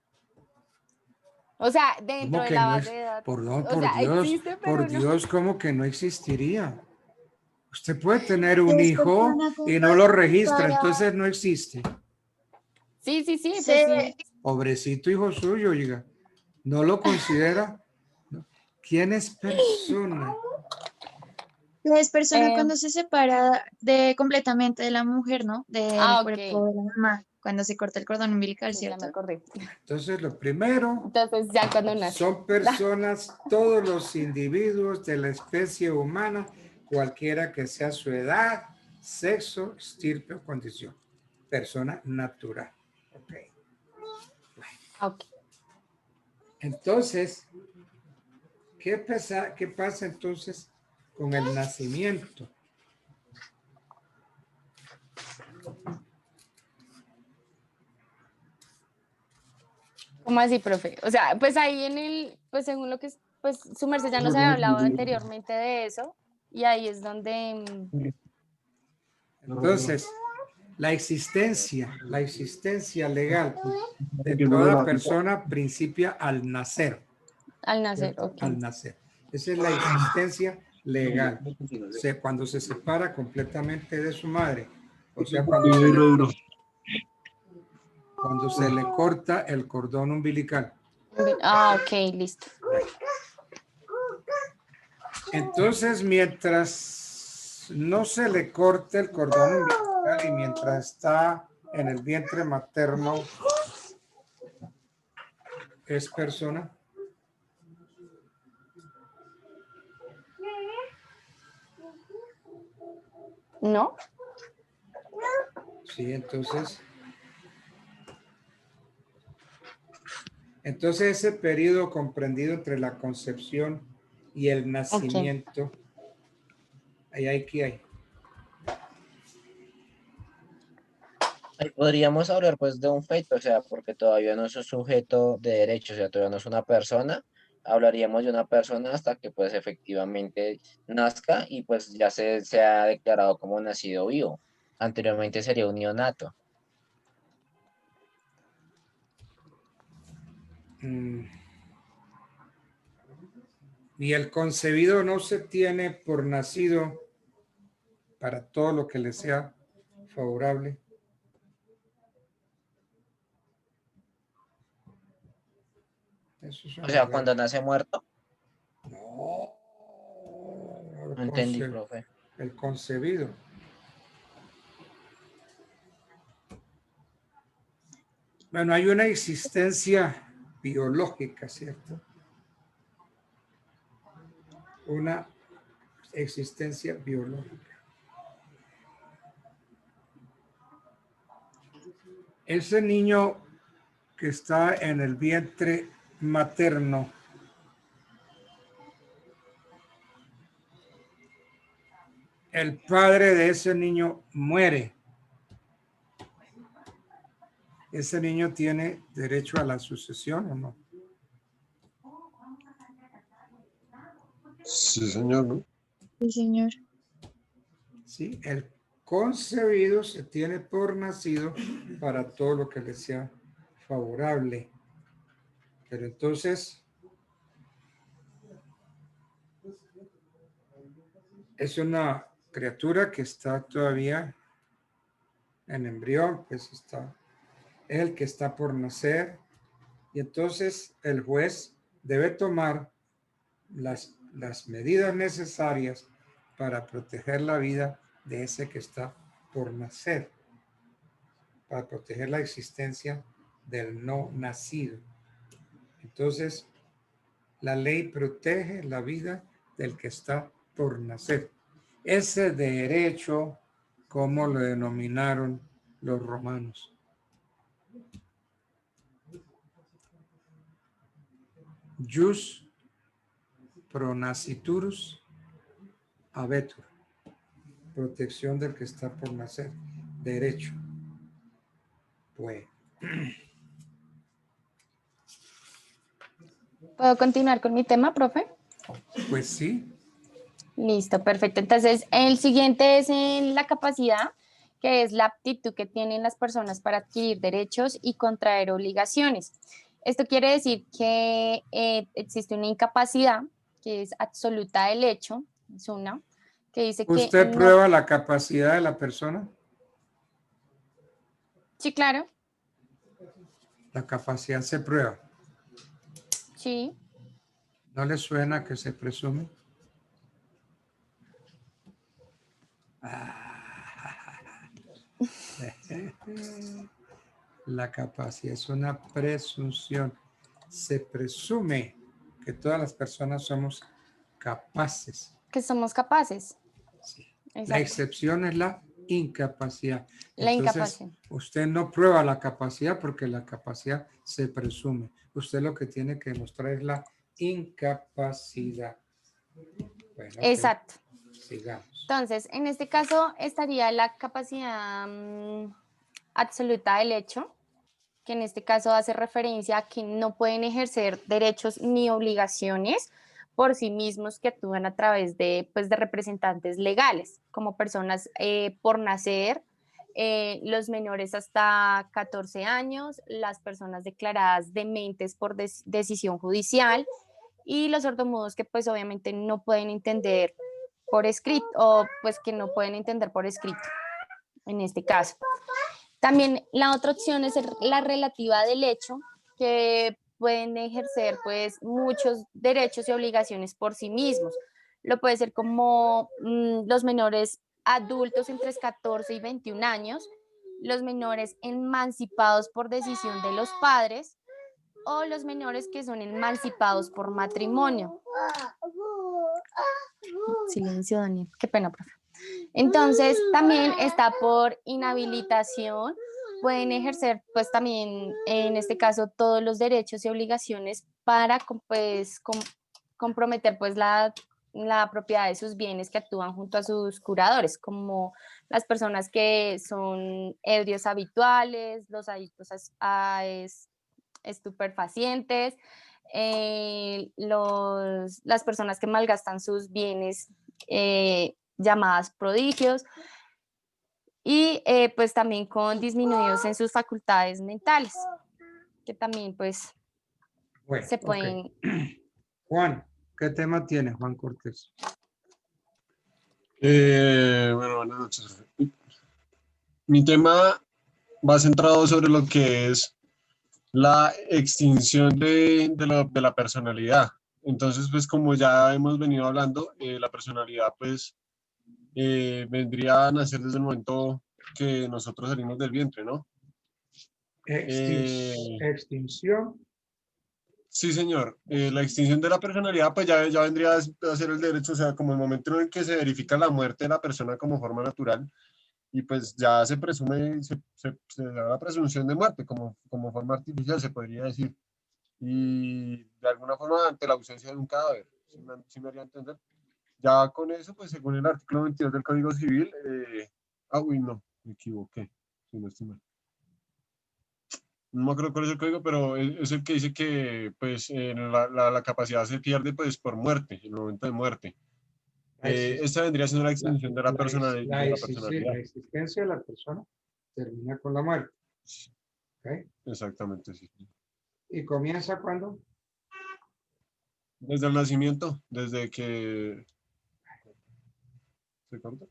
O sea, dentro de la base de datos. Perdón, O por sea, Dios, existe, pero por no. Dios, ¿cómo que no existiría? Usted puede tener un hijo y no lo registra, entonces no existe. Sí, pues sí. Pobrecito hijo suyo, oiga, ¿no lo considera? ¿Quién es persona? Es persona cuando se separa completamente de la mujer, ¿no? Del cuerpo de la mamá, cuando se corta el cordón umbilical, Sí, ¿cierto? ya me acordé. Entonces, lo primero, entonces, ya cuando nace. son personas, todos los individuos de la especie humana, cualquiera que sea su edad, sexo, estirpe o condición. Persona natural. Ok. Entonces, ¿qué pasa entonces con el nacimiento? ¿Cómo así, profe? O sea, pues ahí pues según lo que, pues su merced ya nos había hablado anteriormente de eso, y ahí es donde... Entonces, la existencia legal de toda persona principia al nacer. Al nacer, ok. Al nacer. Esa es la existencia legal. Cuando se separa completamente de su madre, o sea, cuando se le corta el cordón umbilical. Ah, ok, listo. Entonces, mientras no se le corte el cordón umbilical y mientras está en el vientre materno, ¿es persona? ¿No? Sí, entonces ese periodo comprendido entre la concepción y el nacimiento, ahí hay que hay. Ahí podríamos hablar pues de un feto, o sea, porque todavía no es un sujeto de derecho, o sea, todavía no es una persona. Hablaríamos de una persona hasta que pues efectivamente nazca y pues ya se ha declarado como nacido vivo. Anteriormente sería un neonato. Y el concebido no se tiene por nacido para todo lo que le sea favorable. O sea, cuando nace muerto. No entendí, profe. El concebido. Bueno, hay una existencia biológica, ¿cierto? Una existencia biológica. Ese niño que está en el vientre materno, el padre de ese niño muere. ¿Ese niño tiene derecho a la sucesión o no? Sí, señor, ¿no? Sí, señor. Sí, el concebido se tiene por nacido para todo lo que le sea favorable. Pero entonces es una criatura que está todavía en embrión, pues es el que está por nacer, y entonces el juez debe tomar las medidas necesarias para proteger la vida de ese que está por nacer, para proteger la existencia del no nacido. Entonces, la ley protege la vida del que está por nacer. Ese derecho, como lo denominaron los romanos. Jus pro nasciturus habetur. Protección del que está por nacer. Derecho. Pues. ¿Puedo continuar con mi tema, profe? Pues sí. Listo, perfecto. Entonces, el siguiente es en la capacidad, que es la aptitud que tienen las personas para adquirir derechos y contraer obligaciones. Esto quiere decir que existe una incapacidad, que es absoluta del hecho, es una, que dice que ¿Usted no... prueba la capacidad de la persona? Sí, claro. La capacidad se prueba. Sí. ¿No le suena que se presume? La capacidad es una presunción. Se presume que todas las personas somos capaces. Que somos capaces. Sí. Exacto. La excepción es la incapacidad. La Entonces, incapacidad. usted no prueba la capacidad porque la capacidad se presume. Usted lo que tiene que demostrar es la incapacidad. Bueno, Exacto. sigamos. Entonces, en este caso estaría la capacidad absoluta del hecho, que en este caso hace referencia a que no pueden ejercer derechos ni obligaciones por sí mismos, que actúan a través de, pues, de representantes legales, como personas por nacer, los menores hasta 14 años, las personas declaradas dementes por decisión judicial y los sordomudos que pues obviamente no pueden entender por escrito o pues que no pueden entender por escrito en este caso. También la otra opción es la relativa del hecho, que pueden ejercer pues muchos derechos y obligaciones por sí mismos. Lo puede ser como los menores adultos entre 14 y 21 años, los menores emancipados por decisión de los padres o los menores que son emancipados por matrimonio. Silencio, Daniel. Qué pena, profe. Entonces, también está por inhabilitación. Pueden ejercer, pues, también, en este caso, todos los derechos y obligaciones para, pues, comprometer, pues, la propiedad de sus bienes que actúan junto a sus curadores, como las personas que son ebrios habituales, los adictos a estupefacientes, las personas que malgastan sus bienes, llamadas prodigios, y pues también con disminuidos en sus facultades mentales, que también pues bueno, se pueden... Okay. Juan, ¿qué tema tiene Juan Cortés? Bueno, buenas noches. Mi tema va centrado sobre lo que es la extinción de la personalidad. Entonces, pues como ya hemos venido hablando, la personalidad pues vendría a nacer desde el momento que nosotros salimos del vientre, ¿no? Extinción. Sí, señor. La extinción de la personalidad pues ya vendría a ser el derecho, o sea, como el momento en el que se verifica la muerte de la persona como forma natural, y pues ya se presume, se da la presunción de muerte como forma artificial, se podría decir. Y de alguna forma ante la ausencia de un cadáver, ¿sí me haría entender? Ya con eso, pues según el artículo 22 del Código Civil, no, me equivoqué, si no estoy mal. No me acuerdo cuál es el código, pero es el que dice que pues la capacidad se pierde pues por muerte, en el momento de muerte. Esta vendría siendo la extinción de la personalidad. La existencia de la persona termina con la muerte. ¿Okay? Exactamente, sí. ¿Y comienza cuándo? Desde el nacimiento, desde que se corta.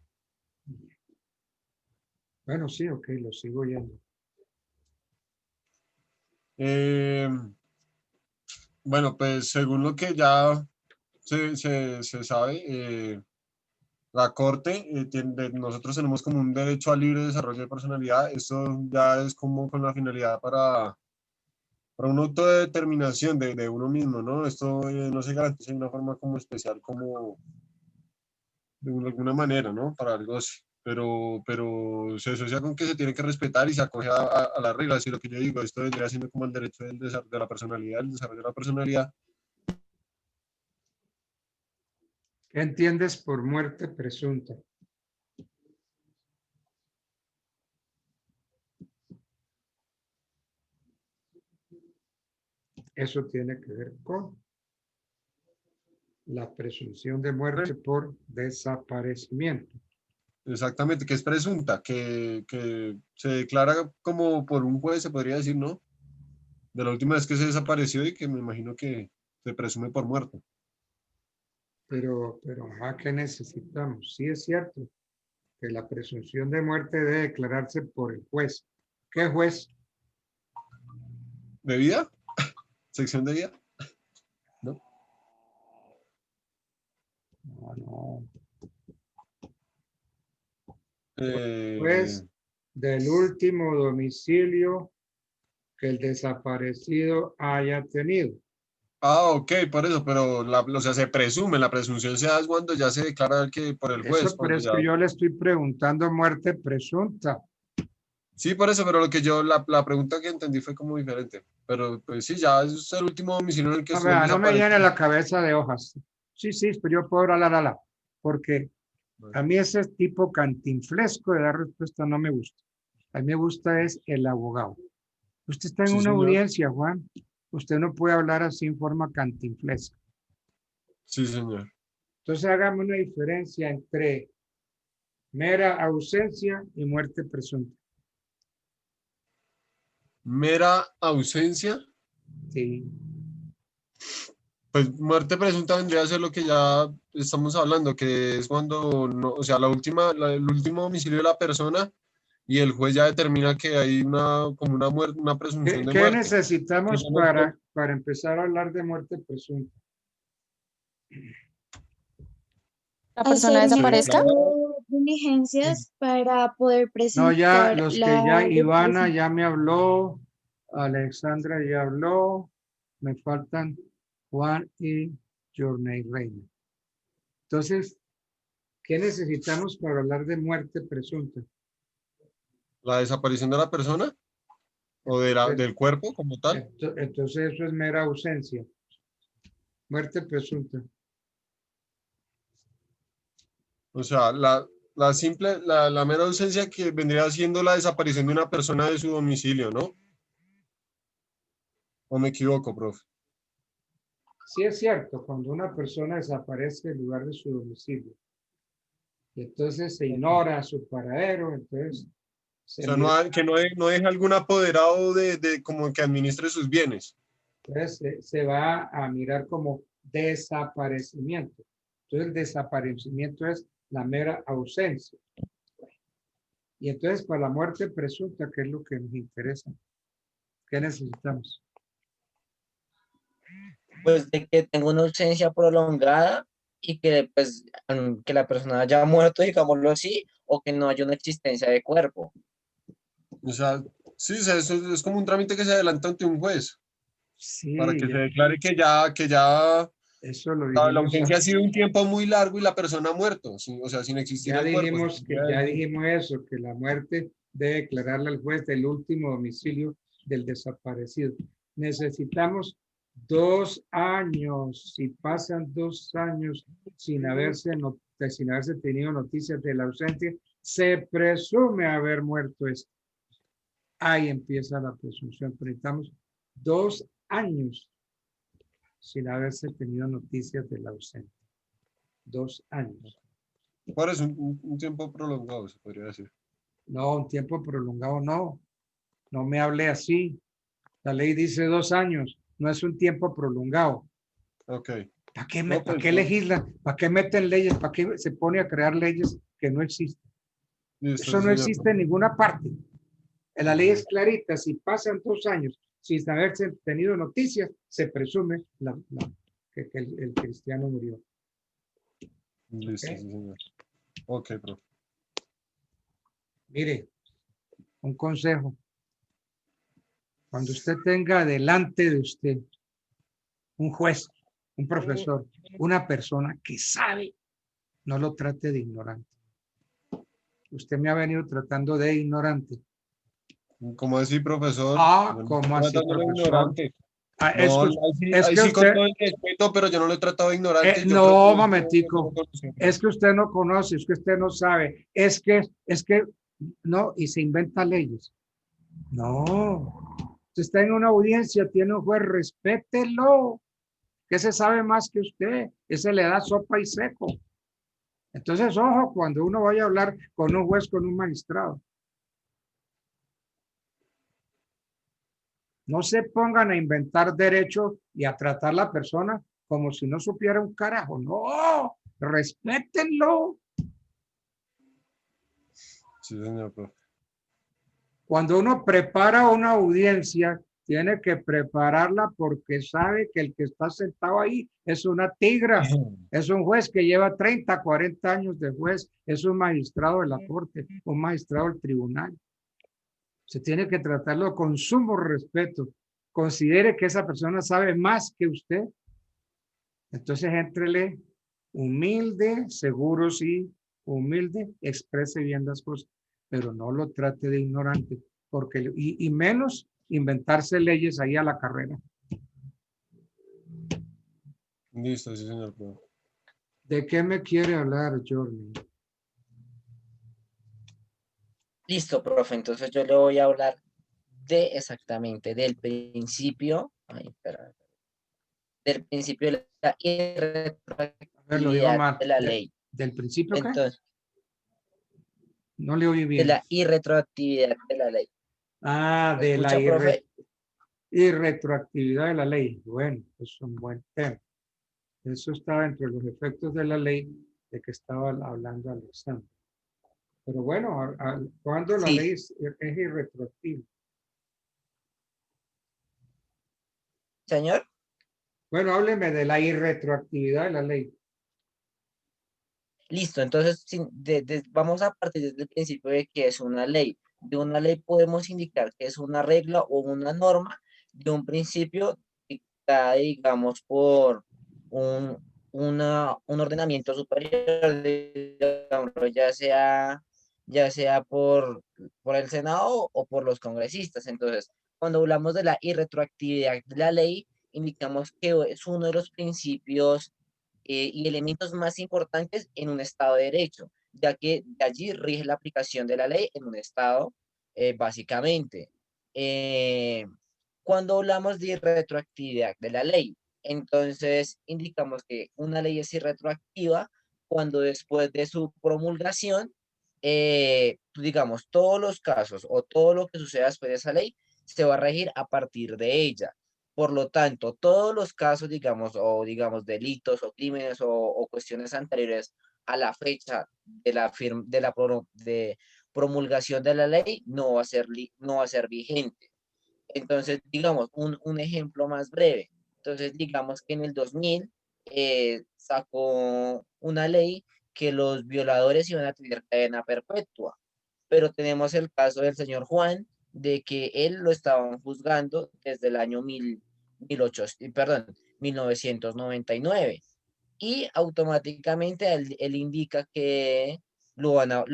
Bueno, sí, ok, lo sigo yendo. Bueno, pues según lo que ya se sabe, la Corte, nosotros tenemos como un derecho al libre desarrollo de personalidad. Esto ya es como con la finalidad para una autodeterminación de uno mismo, ¿no? Esto no se garantiza de una forma como especial, como de alguna manera, ¿no? Para algo así. Pero se asocia con que se tiene que respetar y se acoge a las reglas. Y lo que yo digo, esto vendría siendo como el derecho de la personalidad, el desarrollo de la personalidad. ¿Qué entiendes por muerte presunta? Eso tiene que ver con la presunción de muerte por desaparecimiento. Exactamente, que es presunta, que se declara como por un juez, se podría decir, ¿no? De la última vez que se desapareció y que me imagino que se presume por muerto. Pero, ajá, ¿qué necesitamos? Sí es cierto que la presunción de muerte debe declararse por el juez. ¿Qué juez? ¿De vida? ¿Sección de vida? ¿No? No. Juez del último domicilio que el desaparecido haya tenido. Ah, ok, por eso, pero o sea, se presume, la presunción se da cuando ya se declara que por el juez. Eso, pero es que yo le estoy preguntando muerte presunta. Sí, por eso, pero lo que yo, la pregunta que entendí fue como diferente. Pero pues sí, ya es el último domicilio en el que estuvo No me llene la cabeza de hojas. Sí, pero yo puedo hablar, porque a mí ese tipo cantinflesco de dar respuesta no me gusta. A mí me gusta es el abogado. Usted está en Sí, una señor. audiencia, Juan. Usted no puede hablar así en forma cantinflesca. Sí, señor. Entonces hagamos una diferencia entre mera ausencia y muerte presunta. Mera ausencia. Sí. Pues muerte presunta vendría a ser lo que ya estamos hablando, que es cuando, no, o sea, el último domicilio de la persona y el juez ya determina que hay como una muerte, una presunción de ¿Qué muerte. necesitamos para empezar a hablar de muerte presunta? ¿La persona desaparezca? Diligencias para poder No, presentar ya los que ya, Ivana ya me habló, Alexandra ya habló, me faltan Juan y Journey Reina. Entonces, ¿qué necesitamos para hablar de muerte presunta? ¿La desaparición de la persona? ¿O del cuerpo como tal? Entonces eso es mera ausencia. Muerte presunta. O sea, la mera ausencia que vendría siendo la desaparición de una persona de su domicilio, ¿no? ¿O me equivoco, profe? Sí es cierto, cuando una persona desaparece del lugar de su domicilio, y entonces se ignora su paradero, entonces... O sea, que no deja algún apoderado de como que administre sus bienes. Entonces se va a mirar como desaparecimiento. Entonces el desaparecimiento es la mera ausencia. Y entonces para la muerte presunta, ¿qué es lo que nos interesa? ¿Qué necesitamos? Pues de que tenga una ausencia prolongada y que pues que la persona haya muerto, digámoslo así, o que no haya una existencia de cuerpo. O sea, sí, eso es como un trámite que se adelanta ante un juez. Sí, para que se declare que ya eso lo la dijimos. ausencia ha sido un tiempo muy largo y la persona ha muerto, o sea, sin existir el cuerpo. Ya dijimos eso, que la muerte debe declararle al juez del último domicilio del desaparecido. Necesitamos 2 años. Si pasan 2 años sin haberse tenido noticias de la ausencia, se presume haber muerto este. Ahí empieza la presunción. Pero necesitamos 2 años sin haberse tenido noticias del ausente. 2 años. Por eso un tiempo prolongado, se podría decir. No, un tiempo prolongado no. No me hable así. La ley dice 2 años. No es un tiempo prolongado. Ok. ¿Para qué legislan? ¿Para qué meten leyes? ¿Para qué se pone a crear leyes que no existen? Eso no existe en ninguna parte. En la ley es clarita. Si pasan 2 años sin haberse tenido noticias, se presume que el cristiano murió. Listo, sí, señor. Ok, profe. Mire, un consejo. Cuando usted tenga delante de usted un juez, un profesor, una persona que sabe, no lo trate de ignorante. Usted me ha venido tratando de ignorante. ¿Cómo así, profesor? Ah, Yo no ¿cómo estoy así, tratándolo de profesor? ignorante. Ah, No, ahí es que sí con usted, todo el respeto, pero yo no lo he tratado de ignorante. Yo creo no, que momentico, es que usted no conoce, es que usted no sabe, es que, no, y se inventa leyes. No, usted está en una audiencia, tiene un juez, respételo, que se sabe más que usted, ese le da sopa y seco. Entonces, ojo, cuando uno vaya a hablar con un juez, con un magistrado. No se pongan a inventar derechos y a tratar a la persona como si no supiera un carajo. No, respétenlo. Sí, señor, profe. Cuando uno prepara una audiencia, tiene que prepararla porque sabe que el que está sentado ahí es una tigra, es un juez que lleva 30, 40 años de juez, es un magistrado de la corte, un magistrado del tribunal. Se tiene que tratarlo con sumo respeto. Considere que esa persona sabe más que usted. Entonces, éntrele humilde, seguro sí, humilde, exprese bien las cosas, pero no lo trate de ignorante, porque, y menos inventarse leyes ahí a la carrera. Listo, sí, señor, profe. ¿De qué me quiere hablar, Jordi? Listo, profe. Entonces yo le voy a hablar de exactamente del principio. Ay, espera. Del principio de la A ver, lo digo irretroactividad mal. de la ley. ¿Del principio qué? Entonces, No le oí de bien. la irretroactividad de la ley. Ah, ¿Me de la escucha, profe? irretroactividad de la ley. Bueno, es un buen tema. Eso está entre los efectos de la ley de que estaba hablando Alexander. Pero bueno, ¿cuándo la Sí. ley es irretroactiva? Señor. Bueno, hábleme de la irretroactividad de la ley. Listo, entonces vamos a partir del principio de que es una ley. De una ley podemos indicar que es una regla o una norma de un principio dictada, digamos, por un ordenamiento superior, digamos, ya sea por el Senado o por los congresistas. Entonces, cuando hablamos de la irretroactividad de la ley, indicamos que es uno de los principios y elementos más importantes en un Estado de Derecho, ya que de allí rige la aplicación de la ley en un Estado, básicamente. Cuando hablamos de irretroactividad de la ley, entonces indicamos que una ley es irretroactiva cuando después de su promulgación, digamos, todos los casos o todo lo que suceda después de esa ley se va a regir a partir de ella. Por lo tanto, todos los casos, digamos, o digamos delitos o crímenes o cuestiones anteriores a la fecha de de promulgación de la ley no va a ser vigente. Entonces, digamos, un ejemplo más breve. Entonces, digamos que en el 2000 sacó una ley que los violadores iban a tener cadena perpetua, pero tenemos el caso del señor Juan, de que él lo estaban juzgando desde el año 1999 y automáticamente él indica que lo van a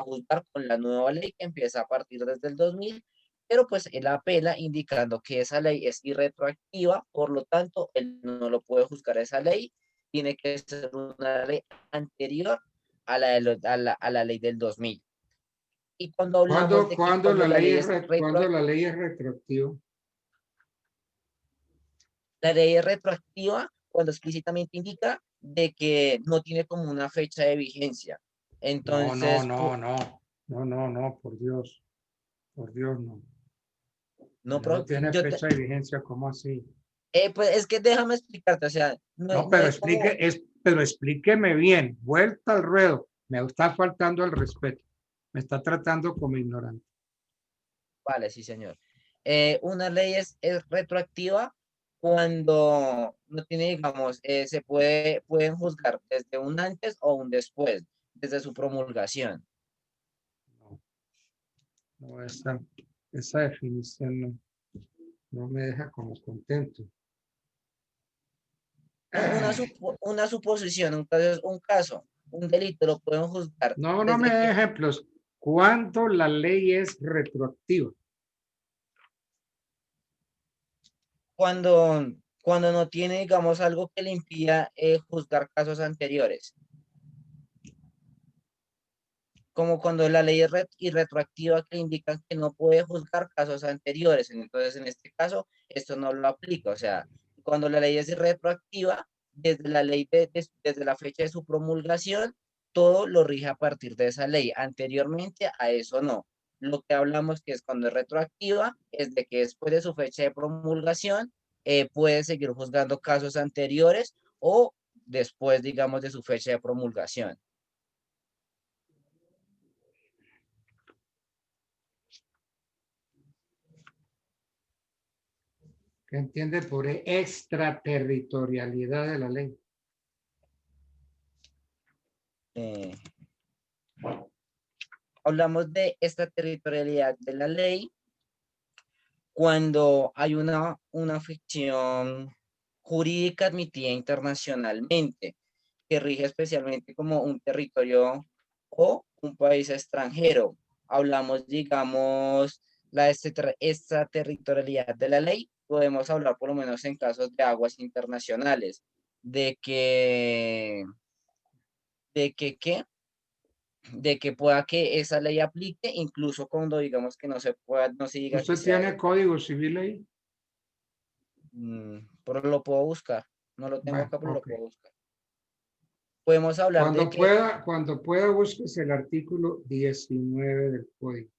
juzgar con la nueva ley que empieza a partir desde el 2000, pero pues él apela indicando que esa ley es irretroactiva, por lo tanto él no lo puede juzgar esa ley, tiene que ser una ley anterior a la ley del 2000. Y cuando hablamos de que ¿Cuándo cuando la la ley ley es, es cuándo la retroactiva, ley es retroactiva? la ley es retroactiva cuando explícitamente indica de que no tiene como una fecha de vigencia. Entonces, No, por Dios, no. no, No tiene fecha de vigencia, ¿cómo así? pues es que déjame explicarte, o sea, no, No, no pero es como, pero explíqueme bien, vuelta al ruedo, me está faltando el respeto, me está tratando como ignorante. vale, sí, señor. Una ley es retroactiva cuando no tiene, digamos, pueden juzgar desde un antes o un después, desde su promulgación. No, esa definición no me deja como contento. Una suposición, un caso, un delito lo pueden juzgar. No me dé ejemplos. ¿Cuándo la ley es retroactiva? Cuando no tiene, digamos, algo que le impida juzgar casos anteriores. Como cuando la ley es irretroactiva que indican que no puede juzgar casos anteriores. Entonces, en este caso, esto no lo aplica. O sea, cuando la ley es irretroactiva, desde la ley desde la fecha de su promulgación, todo lo rige a partir de esa ley. Anteriormente a eso no. Lo que hablamos que es cuando es retroactiva, es de que después de su fecha de promulgación, puede seguir juzgando casos anteriores o después, digamos, de su fecha de promulgación. ¿Qué entiende por extraterritorialidad de la ley? Hablamos de extraterritorialidad de la ley cuando hay una ficción jurídica admitida internacionalmente que rige especialmente como un territorio o un país extranjero. Hablamos, digamos, la extraterritorialidad de la ley. Podemos hablar por lo menos en casos de aguas internacionales, de que ¿qué? De que pueda que esa ley aplique incluso cuando digamos que no se pueda, no se diga que ¿Usted sea tiene código civil ahí? pero lo puedo buscar. No lo tengo Bueno, acá, pero lo ok. puedo buscar. Podemos hablar de que Cuando pueda, busques el artículo 19 del código.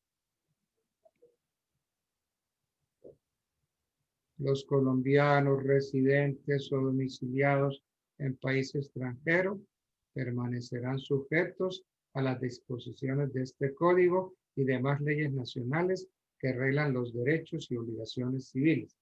Los colombianos residentes o domiciliados en país extranjero permanecerán sujetos a las disposiciones de este código y demás leyes nacionales que reglan los derechos y obligaciones civiles.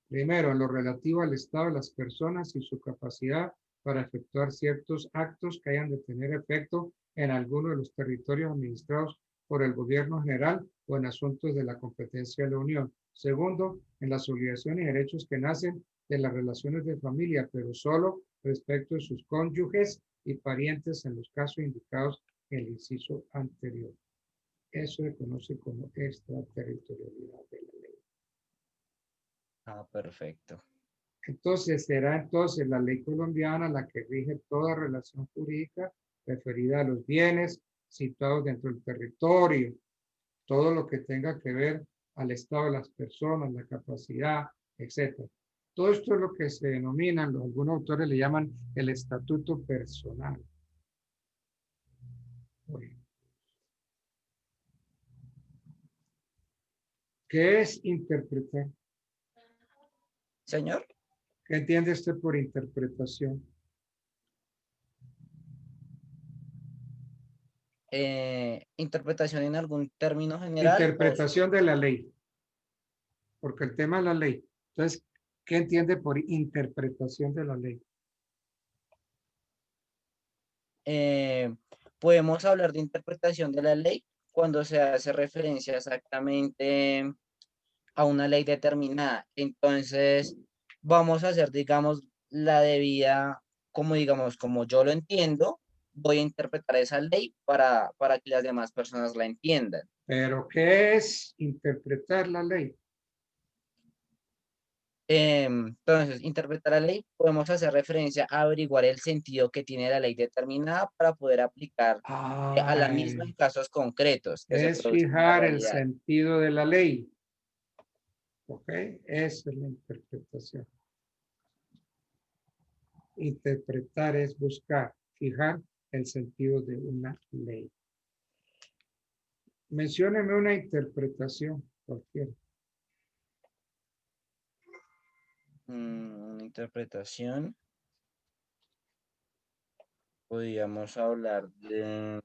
Primero, en lo relativo al estado de las personas y su capacidad para efectuar ciertos actos que hayan de tener efecto en alguno de los territorios administrados por el gobierno general o en asuntos de la competencia de la Unión. Segundo, en las obligaciones y derechos que nacen de las relaciones de familia, pero solo respecto de sus cónyuges y parientes en los casos indicados en el inciso anterior. Eso se conoce como extraterritorialidad de la ley. perfecto. Entonces, será la ley colombiana la que rige toda relación jurídica referida a los bienes situados dentro del territorio, todo lo que tenga que ver al estado de las personas, la capacidad, etc. Todo esto es lo que se denomina, algunos autores le llaman el estatuto personal. Bueno. ¿Qué es interpretar? Señor. ¿Qué entiende usted por interpretación? Interpretación en algún término general. Interpretación de la ley. Porque el tema es la ley. Entonces, ¿qué entiende por interpretación de la ley? Podemos hablar de interpretación de la ley cuando se hace referencia exactamente a una ley determinada. Entonces, vamos a hacer, digamos, la debida, como digamos, como yo lo entiendo, voy a interpretar esa ley para que las demás personas la entiendan. ¿Pero qué es interpretar la ley? Entonces, interpretar la ley, podemos hacer referencia a averiguar el sentido que tiene la ley determinada para poder aplicar a la misma en casos concretos que se Es producen en la fijar el realidad. sentido de la ley. ¿Ok? Esa es la interpretación. Interpretar es buscar, fijar el sentido de una ley. Mencióneme una interpretación cualquiera. Una interpretación. Podríamos hablar de...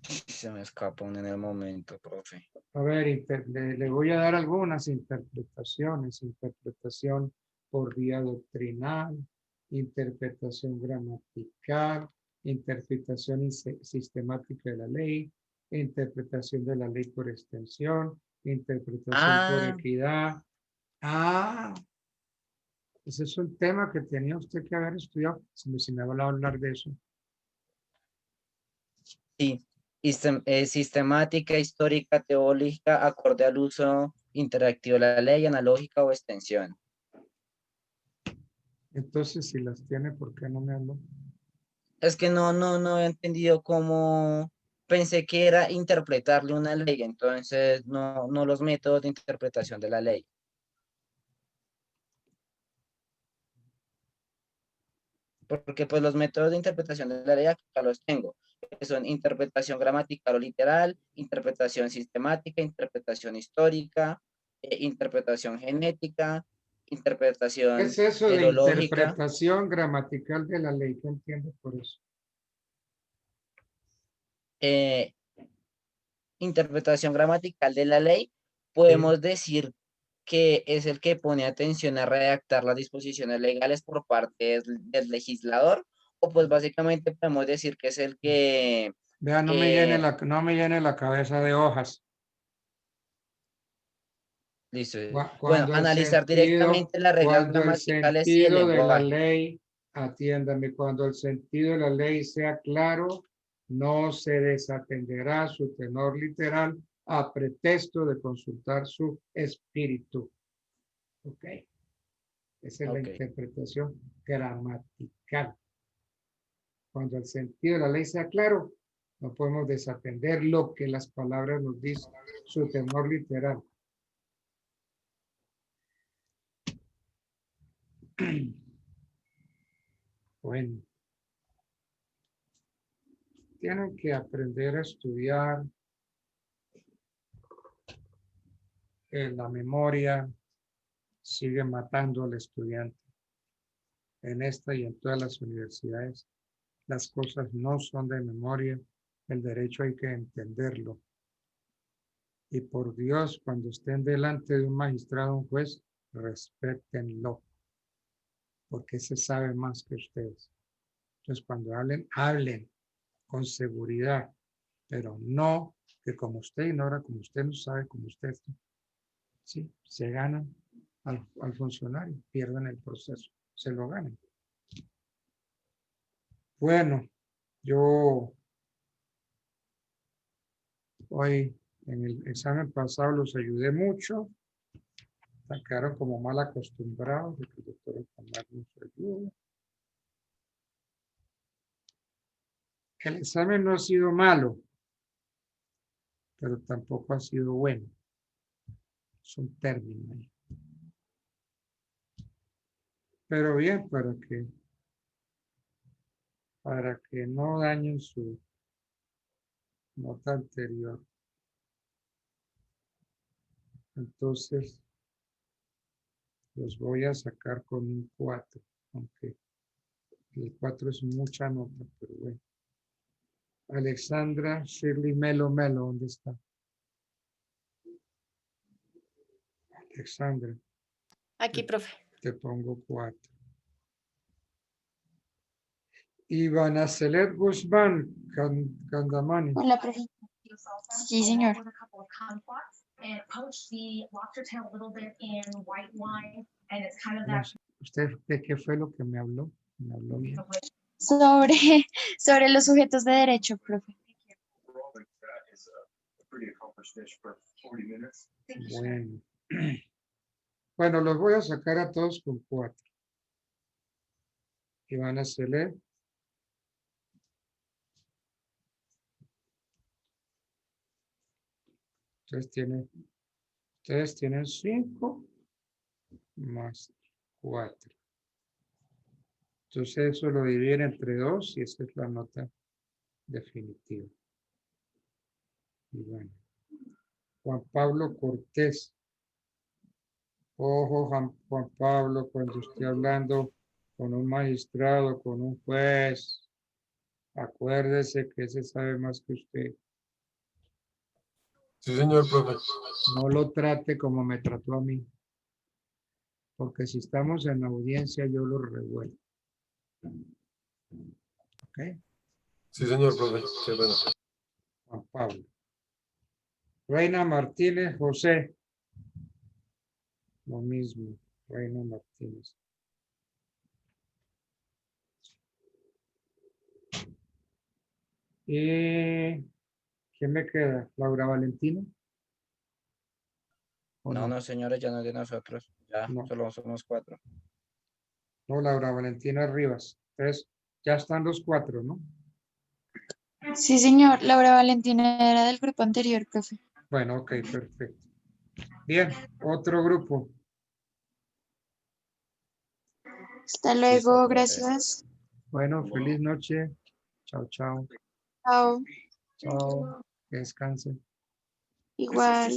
Se me escapa uno en el momento, profe. A ver, le voy a dar algunas interpretaciones. Interpretación por vía doctrinal, interpretación gramatical, interpretación sistemática de la ley, interpretación de la ley por extensión, interpretación por Ah, equidad. Ah, ese es un tema que tenía usted que haber estudiado. Si me va a hablar de eso. sí. Sistemática, histórica, teórica, acorde al uso interactivo de la ley, analógica o extensión. Entonces, si las tiene, ¿por qué no me habló? Es que no he entendido cómo, pensé que era interpretarle una ley, entonces no los métodos de interpretación de la ley. Porque pues los métodos de interpretación de la ley acá los tengo, que son interpretación gramatical o literal, interpretación sistemática, interpretación histórica, interpretación genética, ¿Qué interpretación es eso de teleológica. interpretación gramatical de la ley? ¿Qué entiendo por eso? Interpretación gramatical de la ley, podemos decir que es el que pone atención a redactar las disposiciones legales por parte del legislador, o pues básicamente podemos decir que es el que... Vea, no me llene la cabeza de hojas. Listo. Bueno, Cuando analizar directamente las reglas cuando el gramaticales y el sentido de la lenguaje. ley, atiéndame, cuando el sentido de la ley sea claro, no se desatenderá su tenor literal a pretexto de consultar su espíritu. ¿Ok? Esa es la interpretación gramatical. Cuando el sentido de la ley sea claro, no podemos desatender lo que las palabras nos dicen, su tenor literal. Bueno, tienen que aprender a estudiar la memoria, sigue matando al estudiante. En esta y en todas las universidades, las cosas no son de memoria, el derecho hay que entenderlo. Y por Dios, cuando estén delante de un magistrado, un juez, respétenlo, porque ese sabe más que ustedes. Entonces, cuando hablen con seguridad, pero no que como usted ignora, como usted no sabe, como usted, sí, se ganan al funcionario, pierden el proceso, se lo ganan. Bueno, yo hoy en el examen pasado los ayudé mucho, quedaron como mal acostumbrados de que el doctor Tamar nos ayude. El examen no ha sido malo, pero tampoco ha sido bueno. Es un término ahí. Pero bien, para que no dañen su nota anterior. Entonces, los voy a sacar con un 4, aunque el 4 es mucha nota, pero bueno. Alexandra Shirley Melo, ¿dónde está? Alexandra. Aquí, profe. Te pongo 4. Ivana Celet Guzmán, Candamani. Hola, profe. Sí, señor. ¿Usted de qué fue lo que me habló? Me habló bien. Sobre los sujetos de derecho, profe. Bueno. Bueno, los voy a sacar a todos con 4. Ivana Celet. Ustedes tienen 5 más 4. Entonces eso lo dividen entre 2 y esa es la nota definitiva. Y bueno. Juan Pablo Cortés. Ojo, Juan Pablo, cuando esté hablando con un magistrado, con un juez, acuérdese que ese sabe más que usted. Sí, señor, profe. No lo trate como me trató a mí. Porque si estamos en audiencia, yo lo revuelvo. ¿Ok? Sí, señor, profe. Qué bueno. Juan Pablo. Reina Martínez José. Lo mismo. Reina Martínez. ¿Y quién me queda? ¿Laura Valentina? ¿O No, no? no, señores, ya no es de nosotros. Ya, No. solo somos 4. No, Laura Valentina Rivas. Entonces, ya están los 4, ¿no? Sí, señor. Laura Valentina era del grupo anterior, profe. Bueno, ok, perfecto. Bien, otro grupo. Hasta Listo, luego, profe. gracias. Bueno, feliz noche. Chao, chao. Chao. Chao. Que descansen. Igual.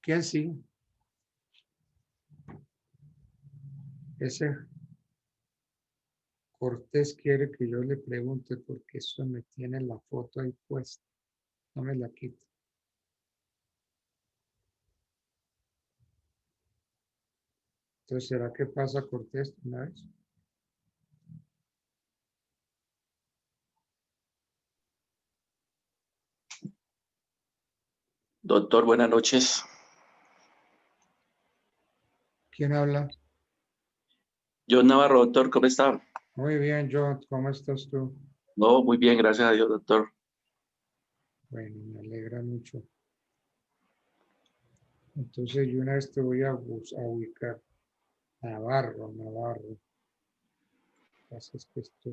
¿Quién sí? Ese Cortés quiere que yo le pregunte porque eso me tiene la foto ahí puesta. No me la quito. Entonces, ¿será que pasa Cortés una vez? Doctor, buenas noches. ¿Quién habla? John Navarro, doctor, ¿cómo está? Muy bien, John. ¿Cómo estás tú? No, muy bien, gracias a Dios, doctor. Bueno, me alegra mucho. Entonces, yo una vez te voy a ubicar. Navarro. Pasa es que esto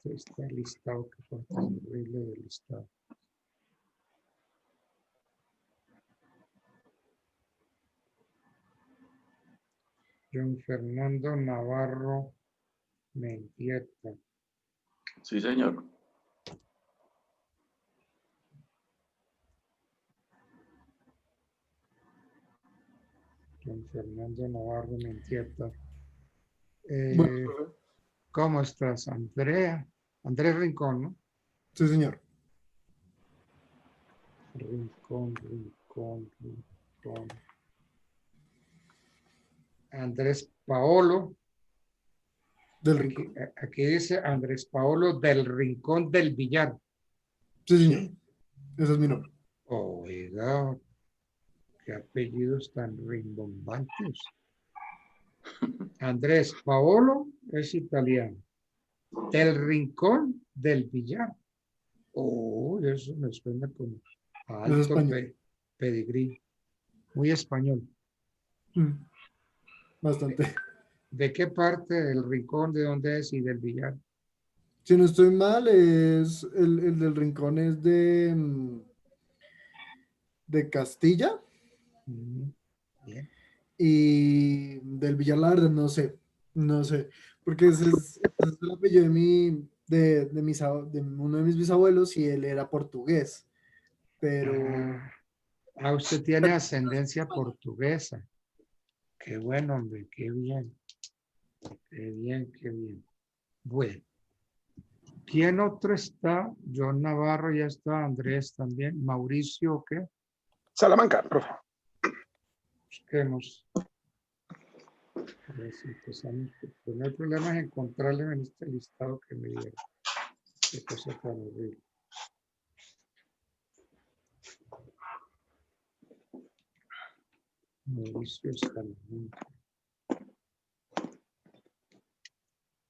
está listado, que fue tan horrible del listado. John Fernando Navarro Mendieta. Sí, señor. John Fernando Navarro Mendieta. Bueno, profe. ¿Cómo estás, Andrea? Andrés Rincón, ¿no? Sí, señor. Rincón. Andrés Paolo. Del Rincón. Aquí dice Andrés Paolo del Rincón del Villar. Sí, señor. Ese es mi nombre. Oiga, qué apellidos tan rimbombantes. Andrés Paolo es italiano. Del Rincón del Villar. Oh, eso me suena como Es alto español. pedigrí. Muy español. Bastante. ¿De qué parte del Rincón, de dónde es y del Villar? Si no estoy mal, es el del Rincón es de Castilla Bien. y del Villar, la verdad, no sé, porque ese es el apellido de uno de mis bisabuelos y él era portugués, pero Usted tiene ascendencia portuguesa. Qué bueno, hombre, qué bien. Qué bien. Bueno, ¿quién otro está? John Navarro ya está, Andrés también, Mauricio, ¿qué? Salamanca, profe. Busquemos. A ver si empezamos. Pues no hay problema es encontrarle en este listado que me dieron. Qué cosa tan horrible. Mauricio Salamanca.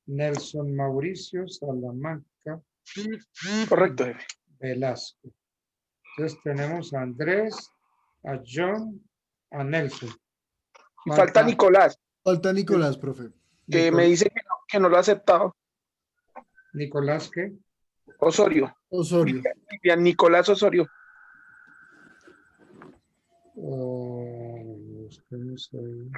Nelson Mauricio Salamanca. Correcto, jefe. Velasco. Entonces tenemos a Andrés, a John, a Nelson. Y falta Nicolás, falta Nicolás, profe. que me dice que no lo ha aceptado. ¿Nicolás qué? Osorio. Osorio. Bien, Nicolás Osorio. Busquemos ahí.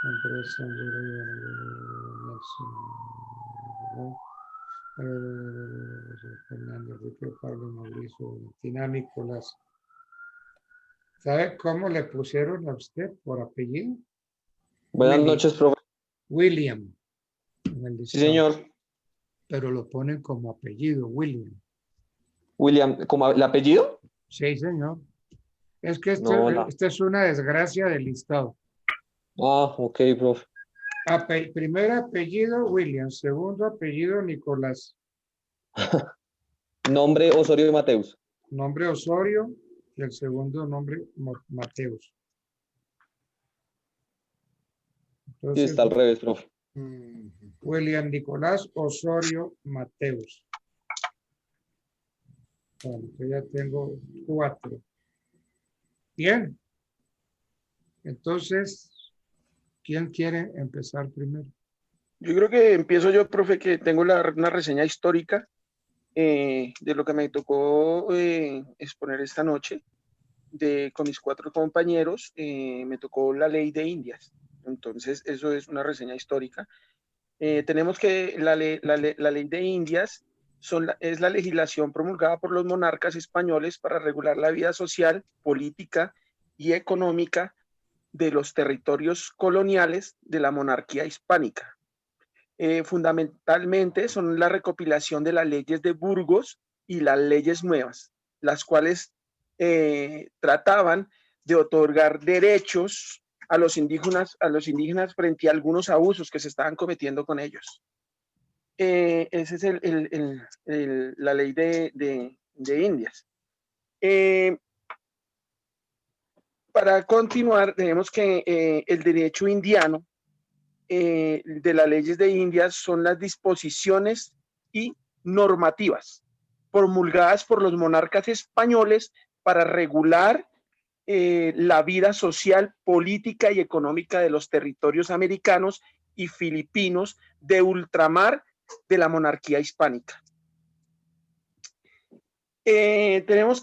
Andrés, Nelson. Fernando, Enrique, Pablo, Mauricio, Valentina, Nicolás. ¿Sabe cómo le pusieron a usted por apellido? Buenas Willy- noches, profe. William. En el Sí, listado. señor. Pero lo ponen como apellido, William. William, ¿cómo el apellido? Sí, señor. Es que No, esta es una desgracia del listado. Ah, ok, profe. Primer apellido, William. Segundo apellido, Nicolás. Nombre Osorio Mateus. Nombre Osorio y el segundo nombre Mateus. Sí, Entonces, está al revés, profe. William Nicolás Osorio Mateus. Bueno, yo ya tengo 4. Bien. Entonces, ¿quién quiere empezar primero? Yo creo que empiezo yo, profe, que tengo una reseña histórica de lo que me tocó exponer esta noche con mis 4 compañeros. Me tocó la ley de Indias. Entonces, eso es una reseña histórica. Tenemos que la ley de Indias es la legislación promulgada por los monarcas españoles para regular la vida social, política y económica de los territorios coloniales de la monarquía hispánica. Fundamentalmente son la recopilación de las leyes de Burgos y las leyes nuevas, las cuales trataban de otorgar derechos a los indígenas frente a algunos abusos que se estaban cometiendo con ellos. Esa es la ley de Indias. Para continuar, tenemos que el derecho indiano de las leyes de Indias son las disposiciones y normativas promulgadas por los monarcas españoles para regular la vida social, política y económica de los territorios americanos y filipinos de ultramar de la monarquía hispánica. Tenemos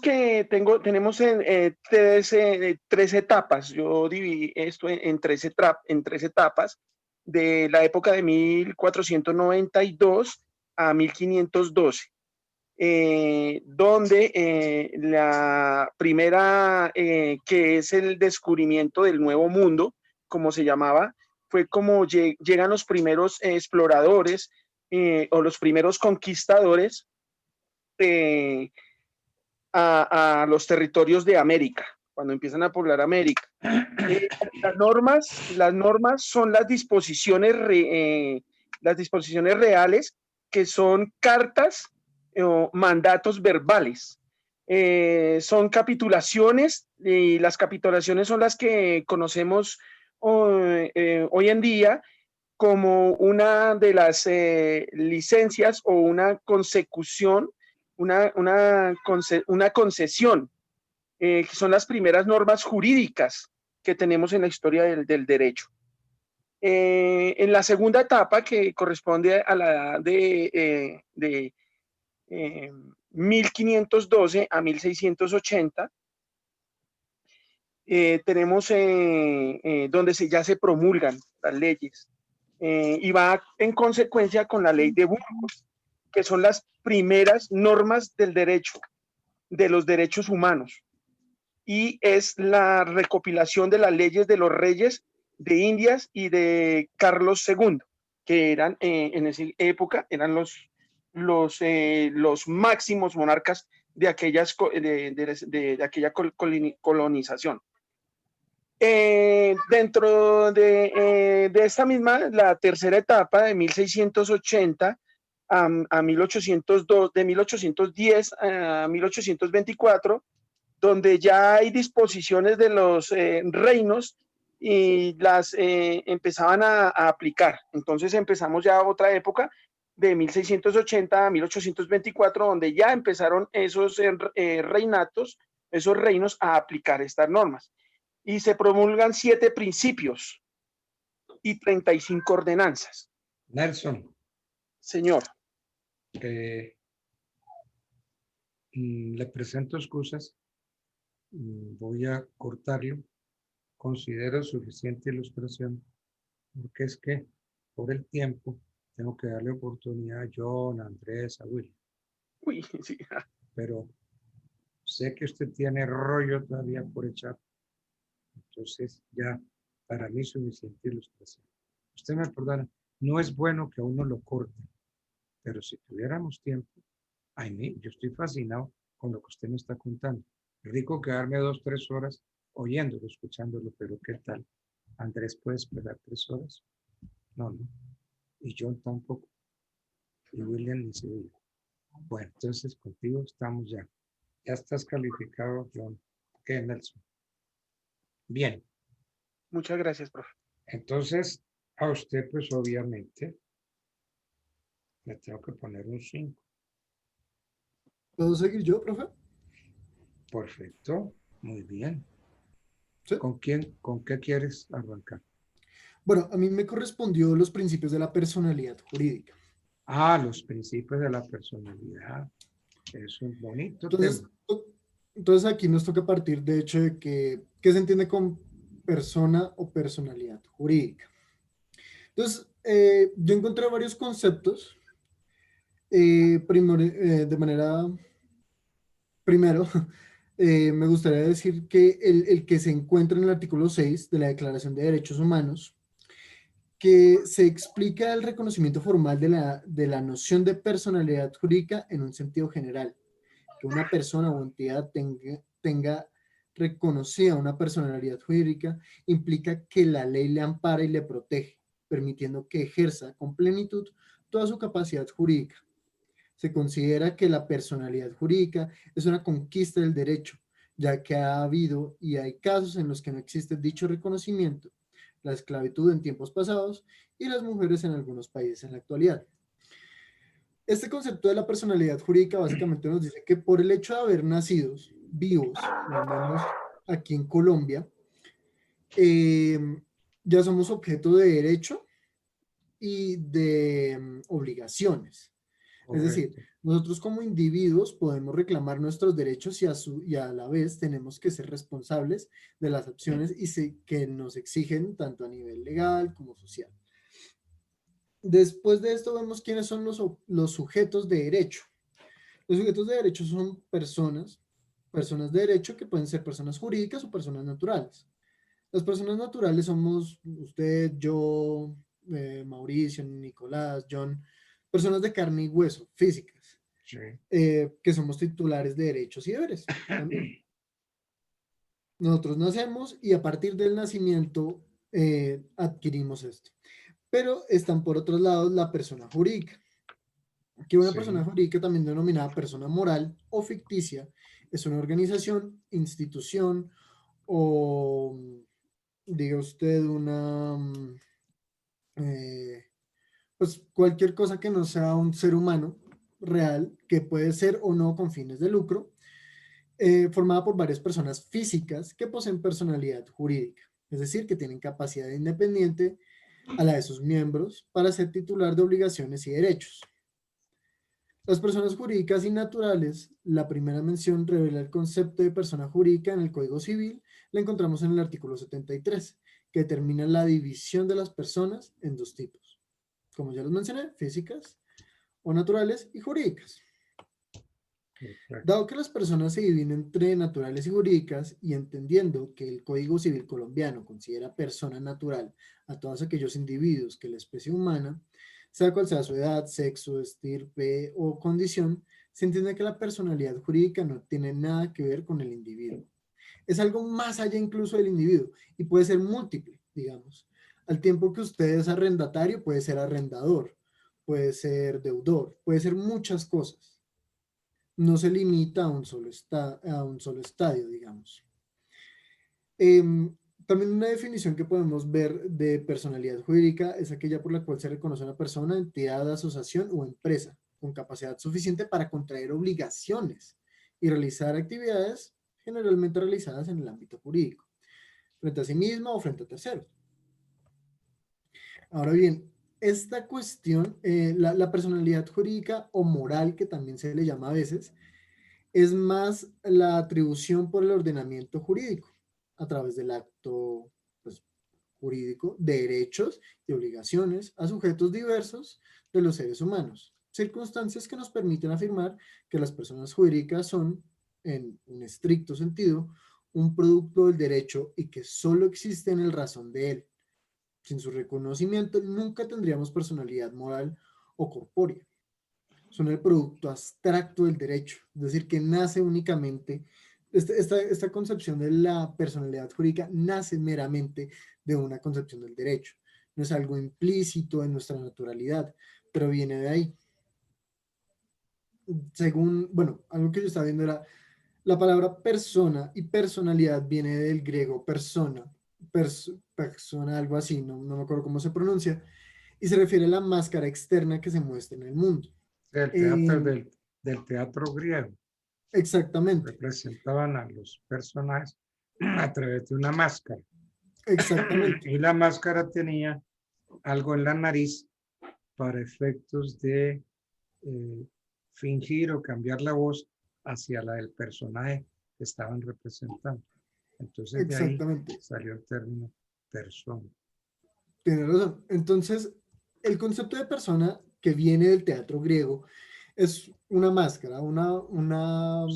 tres etapas. Yo dividí esto en tres etapas de la época de 1492 a 1512, donde la primera, que es el descubrimiento del Nuevo Mundo, como se llamaba, fue como llegan los primeros exploradores o los primeros conquistadores a los territorios de América, cuando empiezan a poblar América. Las normas son las disposiciones reales, que son cartas o mandatos verbales. Son capitulaciones, y las capitulaciones son las que conocemos hoy en día como una de las licencias o una consecución, una concesión, que son las primeras normas jurídicas que tenemos en la historia del derecho. En la segunda etapa, que corresponde a la edad de 1512 a 1680, tenemos donde ya se promulgan las leyes, y va en consecuencia con la ley de Burgos, que son las primeras normas del derecho, de los derechos humanos, y es la recopilación de las leyes de los reyes de Indias y de Carlos II, que eran en esa época eran los máximos monarcas de aquella colonización. Dentro de esta misma, la tercera etapa de 1680 a 1802, de 1810 a 1824, donde ya hay disposiciones de los reinos y las empezaban a aplicar. Entonces empezamos ya otra época de 1680 a 1824, donde ya empezaron esos reinatos, esos reinos, a aplicar estas normas. Y se promulgan 7 principios y 35 ordenanzas. Nelson. Señor. Le presento excusas. Voy a cortarlo. Considero suficiente ilustración, porque es que por el tiempo tengo que darle oportunidad a John, a Andrés, a Will. Uy, sí. pero sé que usted tiene rollo todavía por echar. Entonces, ya para mí suficiente ilustración. Usted me perdona, no es bueno que a uno lo corte, pero si tuviéramos tiempo, yo estoy fascinado con lo que usted me está contando. Rico quedarme 2, 3 horas oyéndolo, escuchándolo, pero ¿qué tal? ¿Andrés puede esperar 3 horas? No, no. Y John tampoco. Y William ni se diga. Bueno, entonces contigo estamos ya. Ya estás calificado, John. ¿Qué, Nelson? Bien. Muchas gracias, profe. Entonces, a usted, pues obviamente, le tengo que poner un 5. ¿Puedo seguir yo, profe? Perfecto. Muy bien. ¿Sí? ¿Con qué quieres arrancar? Bueno, a mí me correspondió los principios de la personalidad jurídica. Los principios de la personalidad. Es un bonito Entonces, tema. entonces aquí nos toca partir de hecho de que, ¿qué se entiende con persona o personalidad jurídica? Entonces, yo encontré varios conceptos. Primero, me gustaría decir que el que se encuentra en el artículo 6 de la Declaración de Derechos Humanos, que se explica el reconocimiento formal de la noción de personalidad jurídica en un sentido general, que una persona o entidad tenga reconocida una personalidad jurídica implica que la ley le ampara y le protege, permitiendo que ejerza con plenitud toda su capacidad jurídica. Se considera que la personalidad jurídica es una conquista del derecho, ya que ha habido y hay casos en los que no existe dicho reconocimiento, la esclavitud en tiempos pasados y las mujeres en algunos países en la actualidad. Este concepto de la personalidad jurídica básicamente nos dice que por el hecho de haber nacido vivos, o al menos aquí en Colombia, ya somos objeto de derecho y de obligaciones. Es decir, nosotros como individuos podemos reclamar nuestros derechos y a la vez tenemos que ser responsables de las acciones que nos exigen tanto a nivel legal como social. Después de esto vemos quiénes son los sujetos de derecho. Los sujetos de derecho son personas de derecho que pueden ser personas jurídicas o personas naturales. Las personas naturales somos usted, yo, Mauricio, Nicolás, John, personas de carne y hueso, físicas, Sí. Que somos titulares de derechos y deberes también. Nosotros nacemos y a partir del nacimiento adquirimos esto. Pero están por otros lados la persona jurídica, que una persona jurídica también denominada persona moral o ficticia es una organización, institución o, diga usted, pues cualquier cosa que no sea un ser humano real, que puede ser o no con fines de lucro, formada por varias personas físicas que poseen personalidad jurídica, es decir, que tienen capacidad independiente a la de sus miembros para ser titular de obligaciones y derechos. Las personas jurídicas y naturales, la primera mención revela el concepto de persona jurídica en el Código Civil, la encontramos en el artículo 73, que determina la división de las personas en dos tipos. Como ya los mencioné, físicas o naturales y jurídicas. Dado que las personas se dividen entre naturales y jurídicas y entendiendo que el Código Civil colombiano considera persona natural a todos aquellos individuos que la especie humana, sea cual sea su edad, sexo, estirpe o condición, se entiende que la personalidad jurídica no tiene nada que ver con el individuo. Es algo más allá incluso del individuo y puede ser múltiple, digamos. Al tiempo que usted es arrendatario, puede ser arrendador, puede ser deudor, puede ser muchas cosas. No se limita a un solo estadio, digamos. También una definición que podemos ver de personalidad jurídica es aquella por la cual se reconoce a una persona, entidad, asociación o empresa con capacidad suficiente para contraer obligaciones y realizar actividades generalmente realizadas en el ámbito jurídico, frente a sí misma o frente a terceros. Ahora bien, esta cuestión, la personalidad jurídica o moral, que también se le llama a veces, es más la atribución por el ordenamiento jurídico a través del acto jurídico de derechos y obligaciones a sujetos diversos de los seres humanos, circunstancias que nos permiten afirmar que las personas jurídicas son, en un estricto sentido, un producto del derecho y que solo existen en razón de él. Sin su reconocimiento nunca tendríamos personalidad moral o corpórea. Son el producto abstracto del derecho, es decir, que nace únicamente, esta concepción de la personalidad jurídica nace meramente de una concepción del derecho. No es algo implícito en nuestra naturalidad, pero viene de ahí. Según, bueno, algo que yo estaba viendo era, la palabra persona y personalidad viene del griego persona, persona, algo así, no me acuerdo cómo se pronuncia, y se refiere a la máscara externa que se muestra en el mundo. El teatro del teatro griego. Exactamente. Representaban a los personajes a través de una máscara. Exactamente. Y la máscara tenía algo en la nariz para efectos de fingir o cambiar la voz hacia la del personaje que estaban representando. Entonces de ahí salió el término persona. Tiene razón. Entonces, el concepto de persona que viene del teatro griego es una máscara, una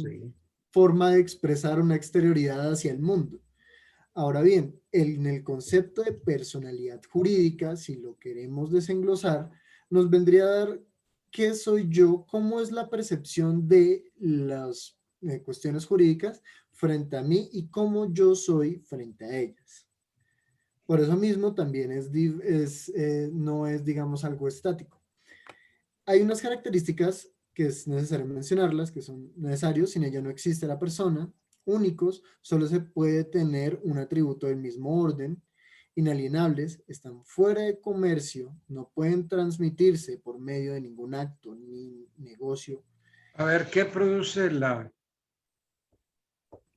forma de expresar una exterioridad hacia el mundo. Ahora bien, en el concepto de personalidad jurídica, si lo queremos desenglosar, nos vendría a dar qué soy yo, cómo es la percepción de las cuestiones jurídicas frente a mí y cómo yo soy frente a ellas. Por eso mismo también no es, digamos, algo estático. Hay unas características que es necesario mencionarlas, que son necesarios, sin ella no existe la persona, únicos, solo se puede tener un atributo del mismo orden, inalienables, están fuera de comercio, no pueden transmitirse por medio de ningún acto ni negocio. A ver, ¿qué produce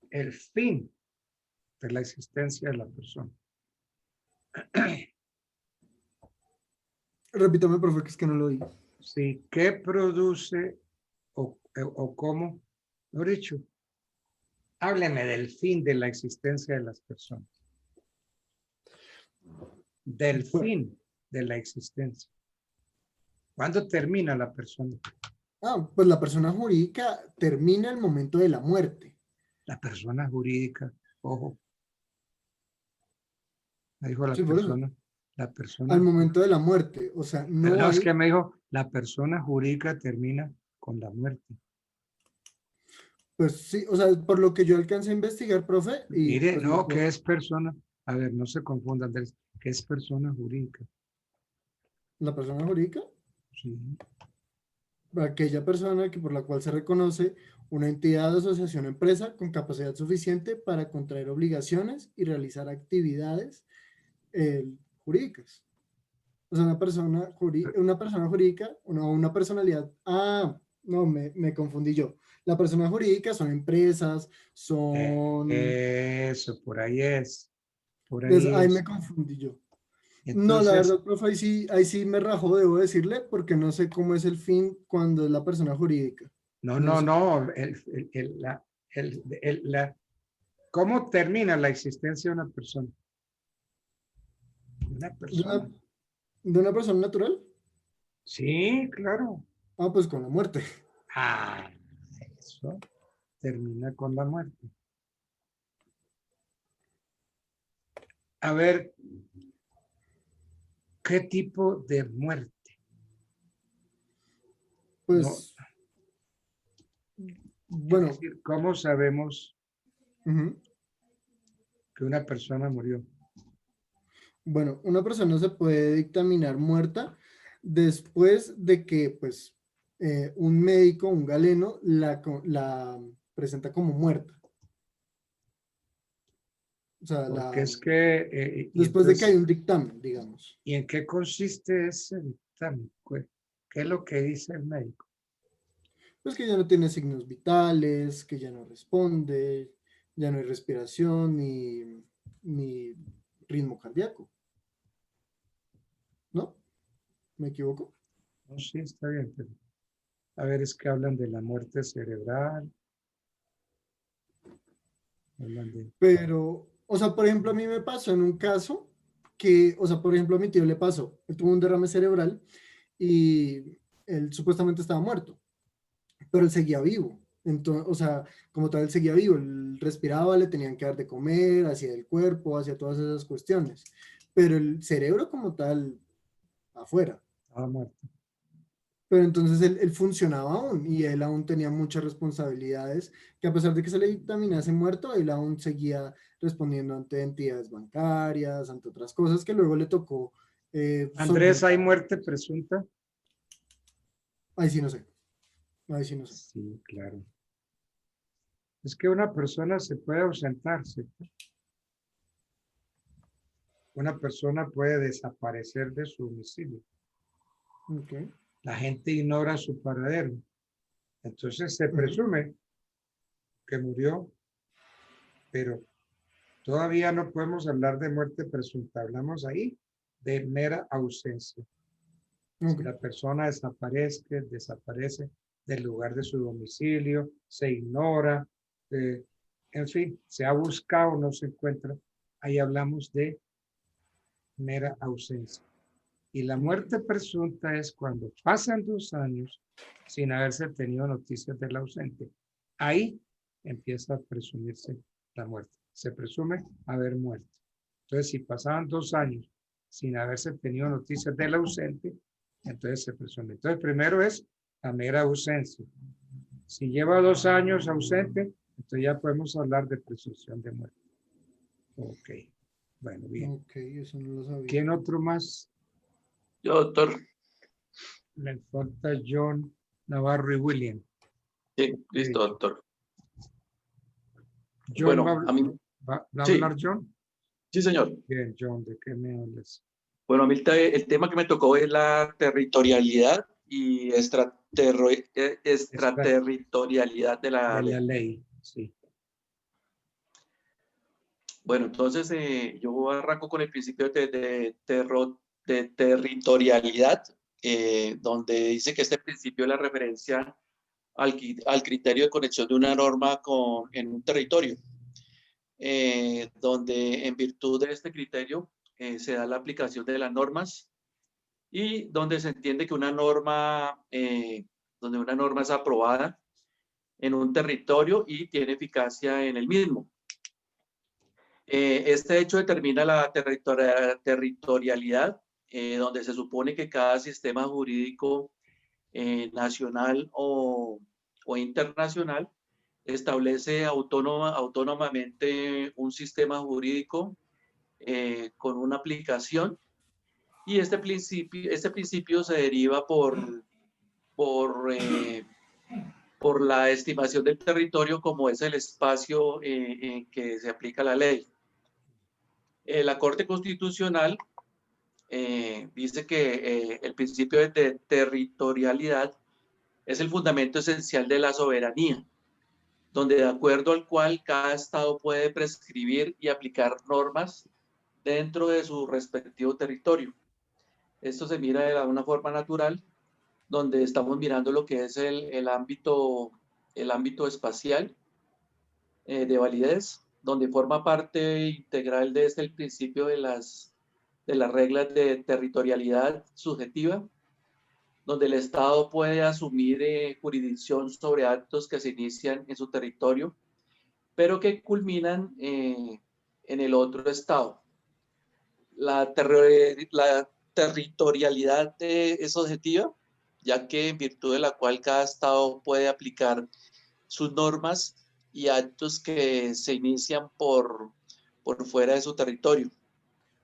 el fin de la existencia de la persona? Repítame, profe, que es que no lo oí. Sí, ¿qué produce o cómo? Lo he dicho. Hábleme del fin de la existencia de las personas. Del fin de la existencia. ¿Cuándo termina la persona? Pues la persona jurídica termina el momento de la muerte. La persona jurídica, ojo. Me dijo la Sí, persona. Al momento de la muerte, o sea, no es hay... que me dijo, la persona jurídica termina con la muerte. Pues sí, o sea, por lo que yo alcancé a investigar, profe. Y mire, pues, no, ¿qué es persona? A ver, no se confundan, Andrés. ¿Qué es persona jurídica? ¿La persona jurídica? Sí. Aquella persona que por la cual se reconoce una entidad, asociación o empresa con capacidad suficiente para contraer obligaciones y realizar actividades jurídicas. O sea, una persona jurídica, una personalidad. No, me confundí yo. La persona jurídica son empresas, son... Eso, por ahí es. Por ahí ahí es. me confundí yo. Entonces, no, la verdad, profe, ahí sí me rajó, debo decirle, porque no sé cómo es el fin cuando es la persona jurídica. No. ¿Cómo termina la existencia de una persona? Una persona. ¿De una persona natural? Sí, claro. Pues con la muerte. Eso termina con la muerte. A ver, ¿qué tipo de muerte? Pues, bueno. Es decir, ¿cómo sabemos que una persona murió? Bueno, una persona se puede dictaminar muerta después de que, pues, un médico, un galeno, la presenta como muerta. O sea, porque es que... después de que hay un dictamen, digamos. ¿Y en qué consiste ese dictamen? ¿Qué es lo que dice el médico? Pues que ya no tiene signos vitales, que ya no responde, ya no hay respiración ni ritmo cardíaco. ¿No? ¿Me equivoco? No, sí, está bien, pero... A ver, es que hablan de la muerte cerebral. Hablan de... Pero, o sea, por ejemplo, a mí me pasó en un caso que, o sea, por ejemplo, a mi tío le pasó, él tuvo un derrame cerebral y él supuestamente estaba muerto, pero él seguía vivo. Entonces, o sea, como tal, él seguía vivo, él respiraba, le tenían que dar de comer, hacia el cuerpo, hacia todas esas cuestiones, pero el cerebro como tal, afuera. Estaba muerto. Pero entonces él funcionaba aún y él aún tenía muchas responsabilidades que a pesar de que se le dictaminase muerto, él aún seguía respondiendo ante entidades bancarias, ante otras cosas que luego le tocó. Andrés, ¿hay muerte presunta? Ahí sí no sé. Ahí sí no sé. Sí, claro. Es que una persona se puede ausentar, ¿cierto? Una persona puede desaparecer de su domicilio. Okay. La gente ignora su paradero. Entonces se presume que murió, pero todavía no podemos hablar de muerte presunta. Hablamos ahí de mera ausencia. Si la persona desaparece del lugar de su domicilio, se ignora, en fin, se ha buscado, no se encuentra. Ahí hablamos de mera ausencia. Y la muerte presunta es cuando pasan 2 años sin haberse tenido noticias del ausente. Ahí empieza a presumirse la muerte. Se presume haber muerto. Entonces, si pasaban 2 años sin haberse tenido noticias del ausente, entonces se presume. Entonces, primero es la mera ausencia. Si lleva 2 años ausente, entonces ya podemos hablar de presunción de muerte. Ok. Bueno, bien. Ok, eso no lo sabía. ¿Quién otro más? Yo, doctor. Me falta John, Navarro y William. Sí, listo, doctor. John, Bueno, a mí... ¿va a sí. hablar John? Sí, señor. Bien, John, ¿de qué me hablas? Bueno, a mí el tema que me tocó es la territorialidad y extraterritorialidad de la ley. Ley, sí. Bueno, entonces yo arranco con el principio de territorialidad, donde dice que este principio es la referencia al criterio de conexión de una norma en un territorio, donde en virtud de este criterio se da la aplicación de las normas y donde se entiende que donde una norma es aprobada en un territorio y tiene eficacia en el mismo. Este hecho determina la territorialidad, donde se supone que cada sistema jurídico nacional o internacional establece autónomamente un sistema jurídico con una aplicación, y este principio se deriva por la estimación del territorio como es el espacio en que se aplica la ley. La Corte Constitucional dice que el principio de territorialidad es el fundamento esencial de la soberanía, donde de acuerdo al cual cada Estado puede prescribir y aplicar normas dentro de su respectivo territorio. Esto se mira de una forma natural, donde estamos mirando lo que es el ámbito espacial de validez, donde forma parte integral de el principio de las reglas de territorialidad subjetiva, donde el Estado puede asumir jurisdicción sobre actos que se inician en su territorio, pero que culminan en el otro Estado. La territorialidad es objetiva, ya que en virtud de la cual cada Estado puede aplicar sus normas y actos que se inician por fuera de su territorio.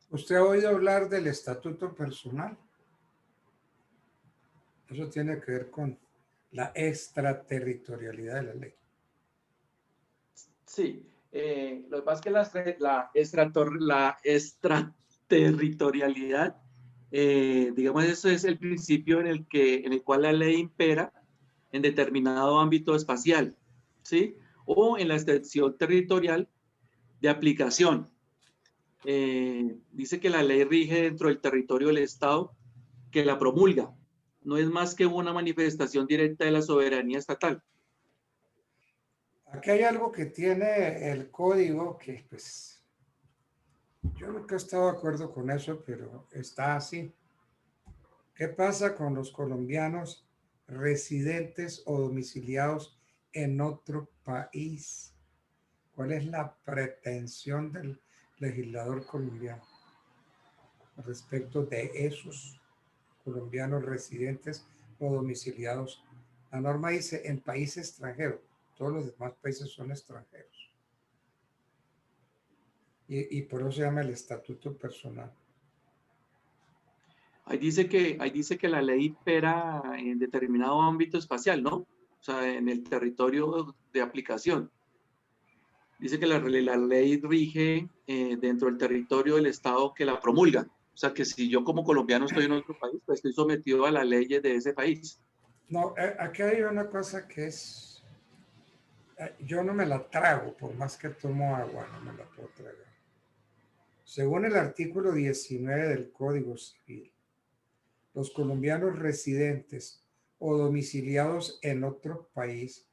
¿Usted ha oído hablar del estatuto personal? Eso tiene que ver con la extraterritorialidad de la ley. Sí, lo que pasa es que la extraterritorialidad, digamos, eso es el principio en el cual la ley impera en determinado ámbito espacial, ¿sí? O en la extensión territorial de aplicación. Dice que la ley rige dentro del territorio del Estado que la promulga. No es más que una manifestación directa de la soberanía estatal. Aquí hay algo que tiene el código que, pues, yo nunca he estado de acuerdo con eso, pero está así. ¿Qué pasa con los colombianos residentes o domiciliados en otro país. ¿Cuál es la pretensión del legislador colombiano respecto de esos colombianos residentes o domiciliados? La norma dice en país extranjero, todos los demás países son extranjeros. Y por eso se llama el estatuto personal. Ahí dice que la ley impera en determinado ámbito espacial, ¿no? O sea, en el territorio de aplicación. Dice que la ley rige dentro del territorio del Estado que la promulga. O sea, que si yo como colombiano estoy en otro país, pues estoy sometido a las leyes de ese país. No, aquí hay una cosa que es... yo no me la trago, por más que tomo agua, no me la puedo tragar. Según el artículo 19 del Código Civil, los colombianos residentes o domiciliados en otro país,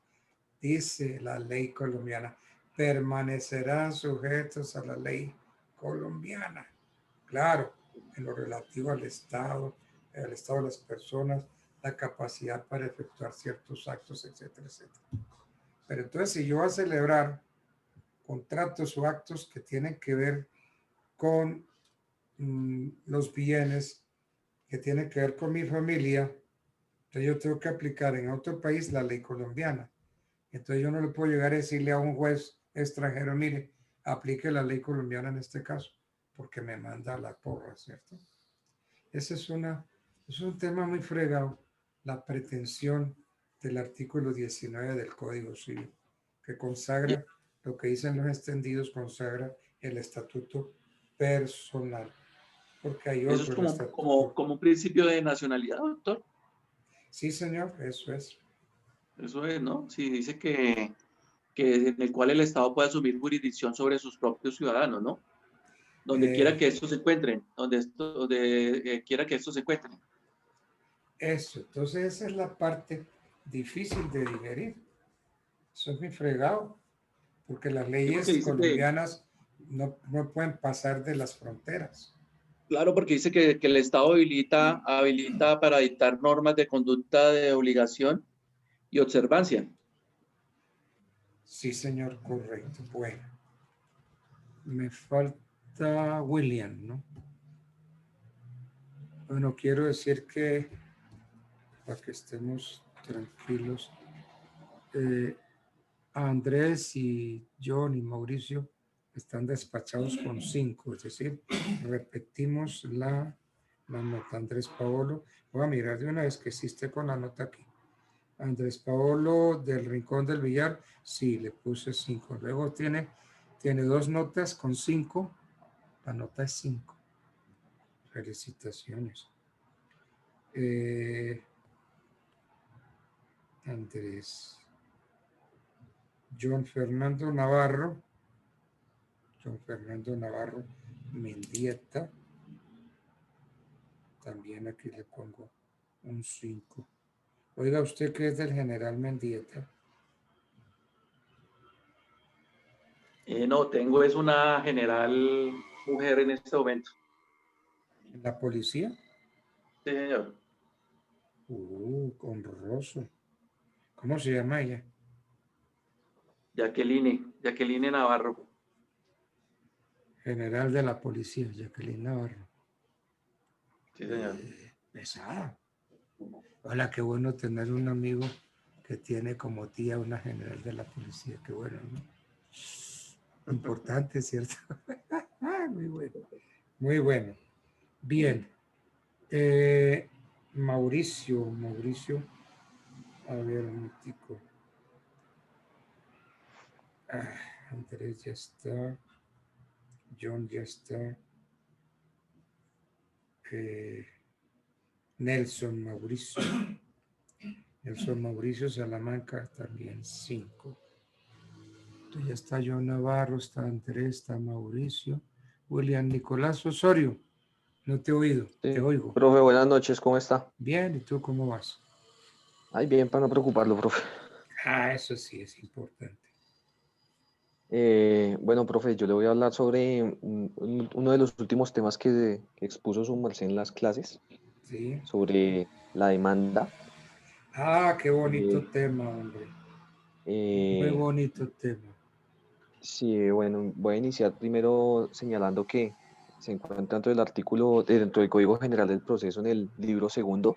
dice la ley colombiana, permanecerán sujetos a la ley colombiana. Claro, en lo relativo al estado de las personas, la capacidad para efectuar ciertos actos, etcétera, etcétera. Pero entonces, si yo voy a celebrar contratos o actos que tienen que ver con los bienes, que tienen que ver con mi familia, entonces yo tengo que aplicar en otro país la ley colombiana. Entonces yo no le puedo llegar a decirle a un juez extranjero, mire, aplique la ley colombiana en este caso, porque me manda la porra, ¿cierto? Ese es un tema muy fregado, la pretensión del artículo 19 del Código Civil, que consagra lo que dicen los extendidos, consagra el estatuto personal. Porque hay Eso es como un principio de nacionalidad, doctor. Sí, señor, eso es. Eso es, ¿no? Sí, dice que en el cual el Estado puede asumir jurisdicción sobre sus propios ciudadanos, ¿no? Donde quiera que estos se encuentren, donde quiera que estos se encuentren. Eso, entonces esa es la parte difícil de digerir. Eso es muy fregado, porque las leyes colombianas no pueden pasar de las fronteras. Claro, porque dice que el Estado habilita para dictar normas de conducta de obligación y observancia. Sí, señor, correcto. Bueno, me falta William, ¿no? Bueno, quiero decir que, para que estemos tranquilos, Andrés y John y Mauricio están despachados con 5, es decir, repetimos la nota. Andrés Paolo, voy a mirar de una vez que existe con la nota aquí. Andrés Paolo del Rincón del Villar, sí, le puse 5. Luego tiene 2 notas con 5, la nota es 5. Felicitaciones. Andrés. John Fernando Navarro Mendieta, también aquí le pongo un 5. Oiga, ¿usted qué es del general Mendieta? No, tengo es una general mujer en este momento. ¿En la policía? Sí, señor. Honroso. ¿Cómo se llama ella? Jacqueline Navarro. General de la policía, Jacqueline Navarro. Sí, señor. Pesada. Hola, qué bueno tener un amigo que tiene como tía una general de la policía. Qué bueno, ¿no? Importante, ¿cierto? Muy bueno. Muy bueno. Bien. Mauricio. A ver, un tico. Andrés ya está. John ya está. Nelson Mauricio Salamanca también 5. Entonces ya está John Navarro, está Andrés, está Mauricio. William Nicolás Osorio, no te he oído, Sí. te oigo. Profe, buenas noches, ¿cómo está? Bien, ¿y tú cómo vas? Ay, bien, para no preocuparlo, profe. Eso sí es importante. Bueno, profe, yo le voy a hablar sobre uno de los últimos temas que expuso su merced en las clases, Sí. sobre la demanda. Ah, qué bonito Eh, tema, hombre. Muy eh, bonito tema. sí, bueno, voy a iniciar primero señalando que se encuentra dentro del artículo, dentro del Código General del Proceso en el libro segundo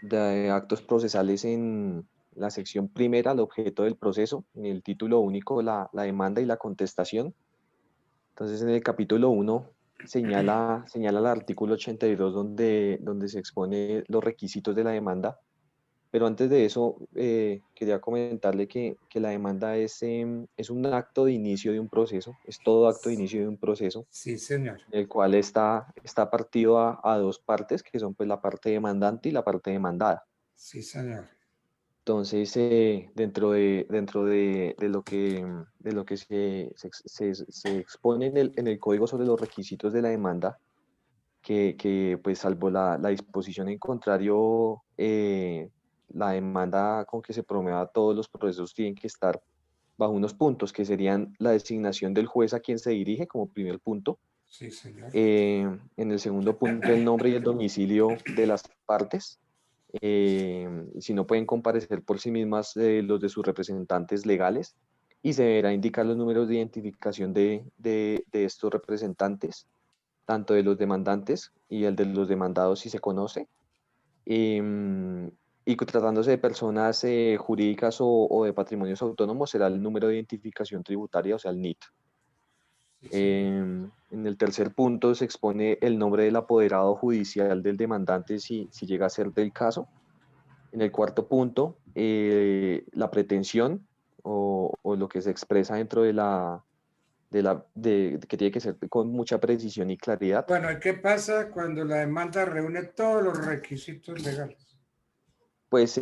de actos procesales en la sección primera, el objeto del proceso, en el título único, la demanda y la contestación. Entonces, en el capítulo 1 señala el artículo 82 donde se expone los requisitos de la demanda. Pero antes de eso, quería comentarle que la demanda es un acto de inicio de un proceso, es todo acto de inicio de un proceso, Sí, señor. el cual está partido a dos partes, que son pues la parte demandante y la parte demandada. Sí, señor. Entonces, dentro de lo que se expone en el código sobre los requisitos de la demanda, que pues salvo la disposición en contrario, la demanda con que se promueva todos los procesos tienen que estar bajo unos puntos, que serían la designación del juez a quien se dirige como primer punto. Sí, señor. En el segundo punto, el nombre y el domicilio de las partes. Si no pueden comparecer por sí mismas, los de sus representantes legales, y se deberá indicar los números de identificación de estos representantes, tanto de los demandantes y el de los demandados si se conoce. Em, y tratándose de personas jurídicas o de patrimonios autónomos, será el número de identificación tributaria, o sea, el NIT. En el tercer punto se expone el nombre del apoderado judicial del demandante si llega a ser del caso. En el cuarto punto, la pretensión o lo que se expresa dentro que tiene que ser con mucha precisión y claridad. Bueno, ¿y qué pasa cuando la demanda reúne todos los requisitos legales? Pues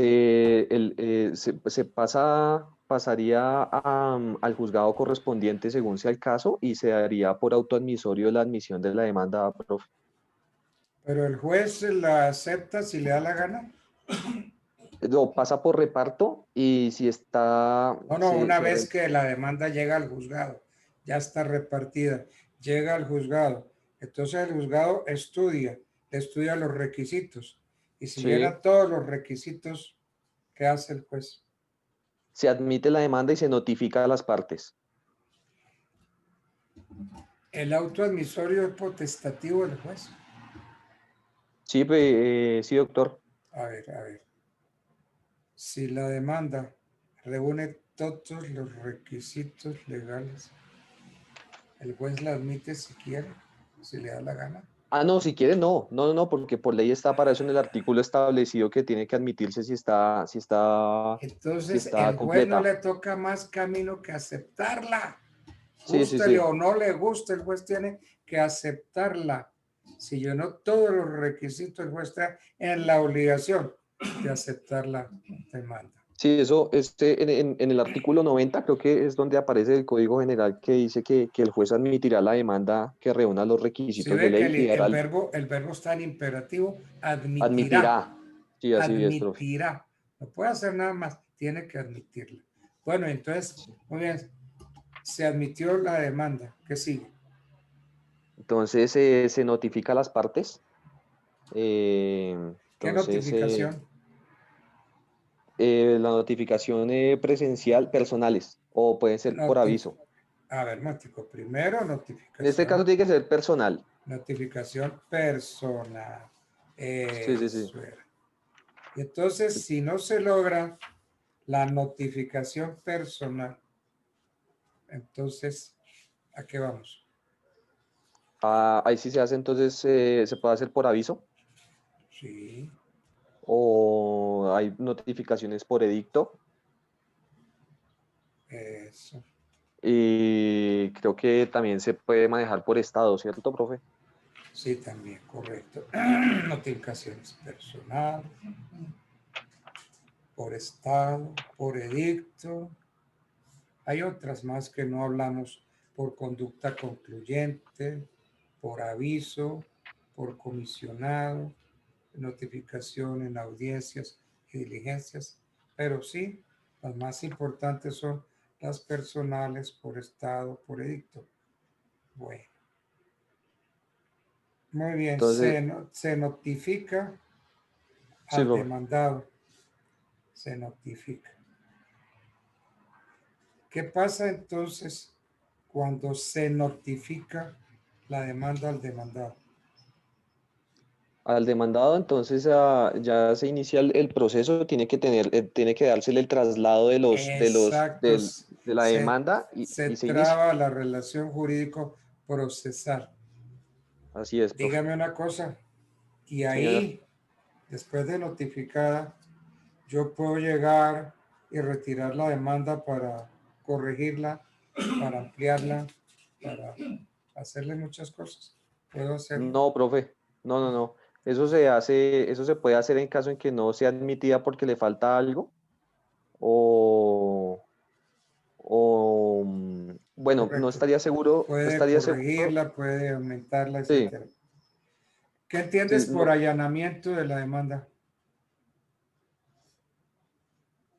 pasaría al juzgado correspondiente según sea el caso y se daría por auto admisorio la admisión de la demanda, profe. Pero el juez la acepta si le da la gana. Lo pasa por reparto y si está, No, una vez que la demanda llega al juzgado, ya está repartida, llega al juzgado. Entonces el juzgado estudia los requisitos. Y si sí, llena todos los requisitos, ¿qué hace el juez? se admite la demanda y se notifica a las partes. El auto admisorio es potestativo del juez. Sí, sí, doctor. A ver. Si la demanda reúne todos los requisitos legales, el juez la admite si quiere, si le da la gana. Ah, no, si quiere, no, porque por ley está para eso en el artículo establecido que tiene que admitirse si está Entonces el juez no completa. le toca más camino que aceptarla. Sí. Gústele o no le guste, el juez tiene que aceptarla. Si llenó todos los requisitos, el juez está en la obligación de aceptar la demanda. Sí, eso, en el artículo 90 creo que es donde aparece el Código General que dice que el juez admitirá la demanda que reúna los Si requisitos de ve que ley y dará el verbo está en imperativo, admitirá. admitirá. Sí, así es, profe. Admitirá. No puede hacer nada más, tiene que admitirla. Bueno, entonces, muy bien, se admitió la demanda. ¿Qué sigue? Entonces se notifica a las partes. ¿Qué notificación? La notificación presencial, personales, o pueden ser por aviso. A ver, Mático, primero notificación. En este caso tiene que ser personal. Notificación personal. Sí. Y entonces, si no se logra la notificación personal, entonces, ¿a qué vamos? Ahí sí se hace, entonces se puede hacer por aviso. Sí. O hay notificaciones por edicto. Eso. Y creo que también se puede manejar por estado, ¿cierto, profe? Sí, también, correcto. Notificaciones personal, por estado, por edicto. Hay otras más que no hablamos, por conducta concluyente, por aviso, por comisionado, notificación en audiencias y diligencias. Pero sí, las más importantes son las personales, por estado, por edicto. Bueno. Muy bien, Entonces, se notifica sí, al profe. demandado. Se notifica. ¿Qué pasa entonces cuando se notifica la demanda al demandado? Al demandado, entonces ya se inicia el proceso, tiene que dársele el traslado de Exacto. de la demanda y Se se inicia. traba la relación jurídico-procesal. Así es, profe. Dígame una cosa, y ahí, Señor. después de notificada, yo puedo llegar y retirar la demanda para corregirla, para ampliarla, para hacerle muchas cosas. ¿Puedo hacerlo? No, profe, no. Eso se puede hacer en caso en que no sea admitida porque le falta algo bueno, Correcto. no estaría seguro. Puede corregirla, puede aumentarla, Sí. etc. ¿Qué entiendes Sí, por no. allanamiento de la demanda?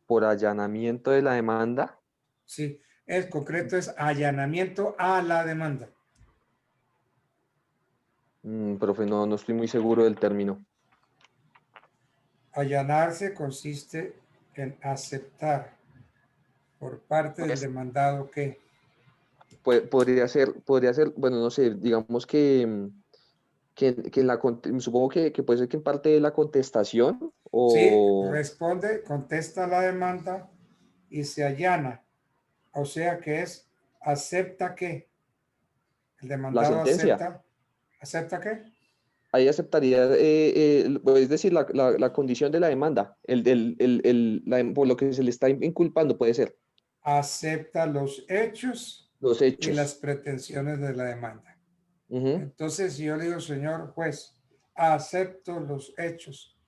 Por allanamiento de la demanda. Sí, el concreto es allanamiento a la demanda. Profe, no estoy muy seguro del término. Allanarse consiste en aceptar por parte del demandado que... Podría ser, bueno, no sé, digamos que en supongo que puede ser que en parte de la contestación Sí, o... responde, contesta la demanda y se allana. O sea que es, acepta que el La demandado sentencia. ¿acepta qué? Ahí aceptaría, es decir, la condición de la demanda, por lo que se le está inculpando, puede ser. Acepta los hechos y las pretensiones de la demanda. Entonces, si yo le digo, señor juez, acepto los hechos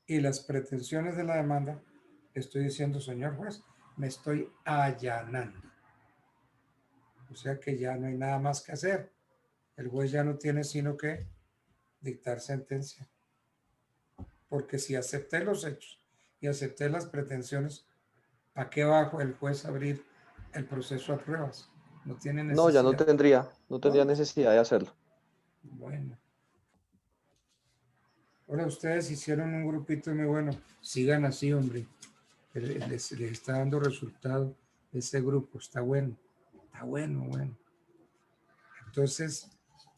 y las pretensiones de la demanda, estoy diciendo, señor juez, me estoy allanando. O sea que ya no hay nada más que hacer. El juez ya no tiene sino que dictar sentencia. Porque si acepté los hechos y acepté las pretensiones, ¿a qué va el juez a abrir el proceso a pruebas? No tiene necesidad. No, ya no tendría necesidad de hacerlo. Bueno. Ahora ustedes hicieron un grupito muy bueno. Sigan así, hombre. Les está dando resultado ese grupo. Está bueno. Está bueno. Entonces,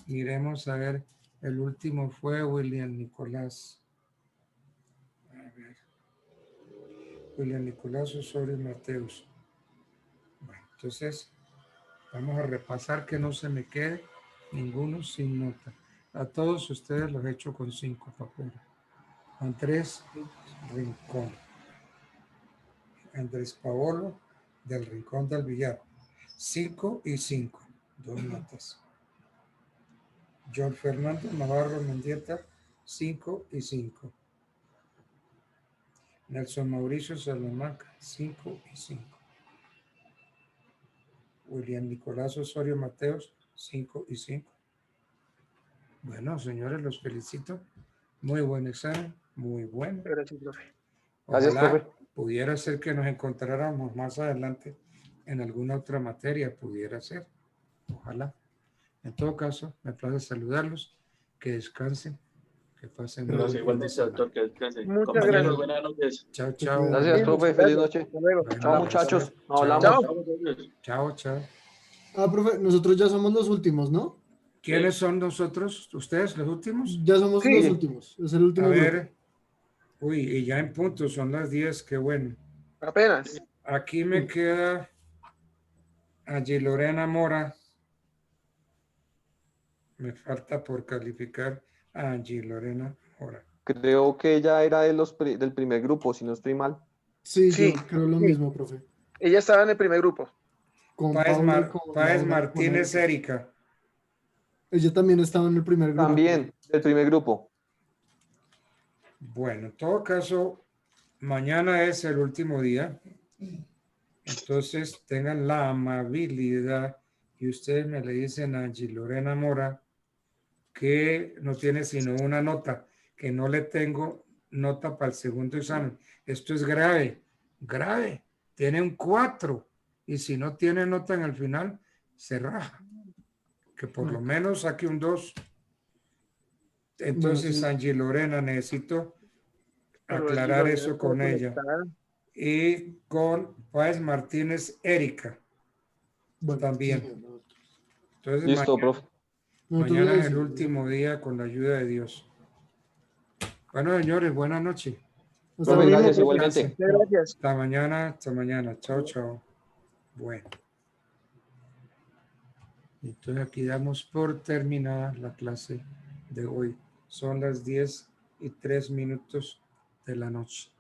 miremos a ver. El último fue William Nicolás. A ver. William Nicolás Osorio Mateus. Bueno, entonces, vamos a repasar que no se me quede ninguno sin nota. A todos ustedes los he hecho con 5 papeles. Andrés Rincón. Andrés Paolo del Rincón del Villar. 5 y 5. 2 notas. John Fernando Navarro Mendieta. 5 y 5. Nelson Mauricio Salamanca. 5 y 5. William Nicolás Osorio Mateos. 5 y 5. Bueno, señores, los felicito. Muy buen examen. Muy bueno. Gracias, profe. Gracias, profe. Pudiera ser que nos encontráramos más adelante en alguna otra materia, pudiera ser. Ojalá. En todo caso, me place saludarlos, que descansen, que pasen un buen fin de Igualmente, semana. doctor, que descanse. Muchas Compañeros, gracias. buenas noches. Chao, chao. Gracias, profe. Feliz noche. Hasta luego. Bueno, Chao, muchachos. gracias. Nos hablamos. Chao. Profe, nosotros ya somos los últimos, ¿no? ¿Quiénes son nosotros? ¿Ustedes los últimos? Ya somos los últimos. Es el último A grupo. ver. Uy, y ya en punto, son las 10, qué bueno. Apenas. Aquí me queda allí Lorena Mora. Me falta por calificar a Angie Lorena Mora. Creo que ella era del primer grupo, si no estoy mal. Sí, yo creo lo mismo, profe. Ella estaba en el primer grupo. Con Páez Paula y con Laura, Martínez con Erika. Ella también estaba en el primer grupo. También, del primer grupo. Bueno, en todo caso, mañana es el último día. Entonces, tengan la amabilidad y ustedes me le dicen a Angie Lorena Mora que no tiene sino una nota, que no le tengo nota para el segundo examen. Esto es grave. Tiene un 4 y si no tiene nota en el final, se raja. Que por lo menos saque un 2. Entonces, Bueno, sí. Angie Lorena, necesito aclarar eso con ella. y con Páez Martínez Erika. Bueno, También. sí, Entonces, Listo, profe. mañana es el último día con la ayuda de Dios. Bueno, señores, buenas noches. Hasta Profe, luego, gracias, profe. igualmente. Muchas gracias. Hasta mañana, hasta mañana. Chao, chao. Bueno. Entonces aquí damos por terminada la clase de hoy. Son las 10:03 de la noche.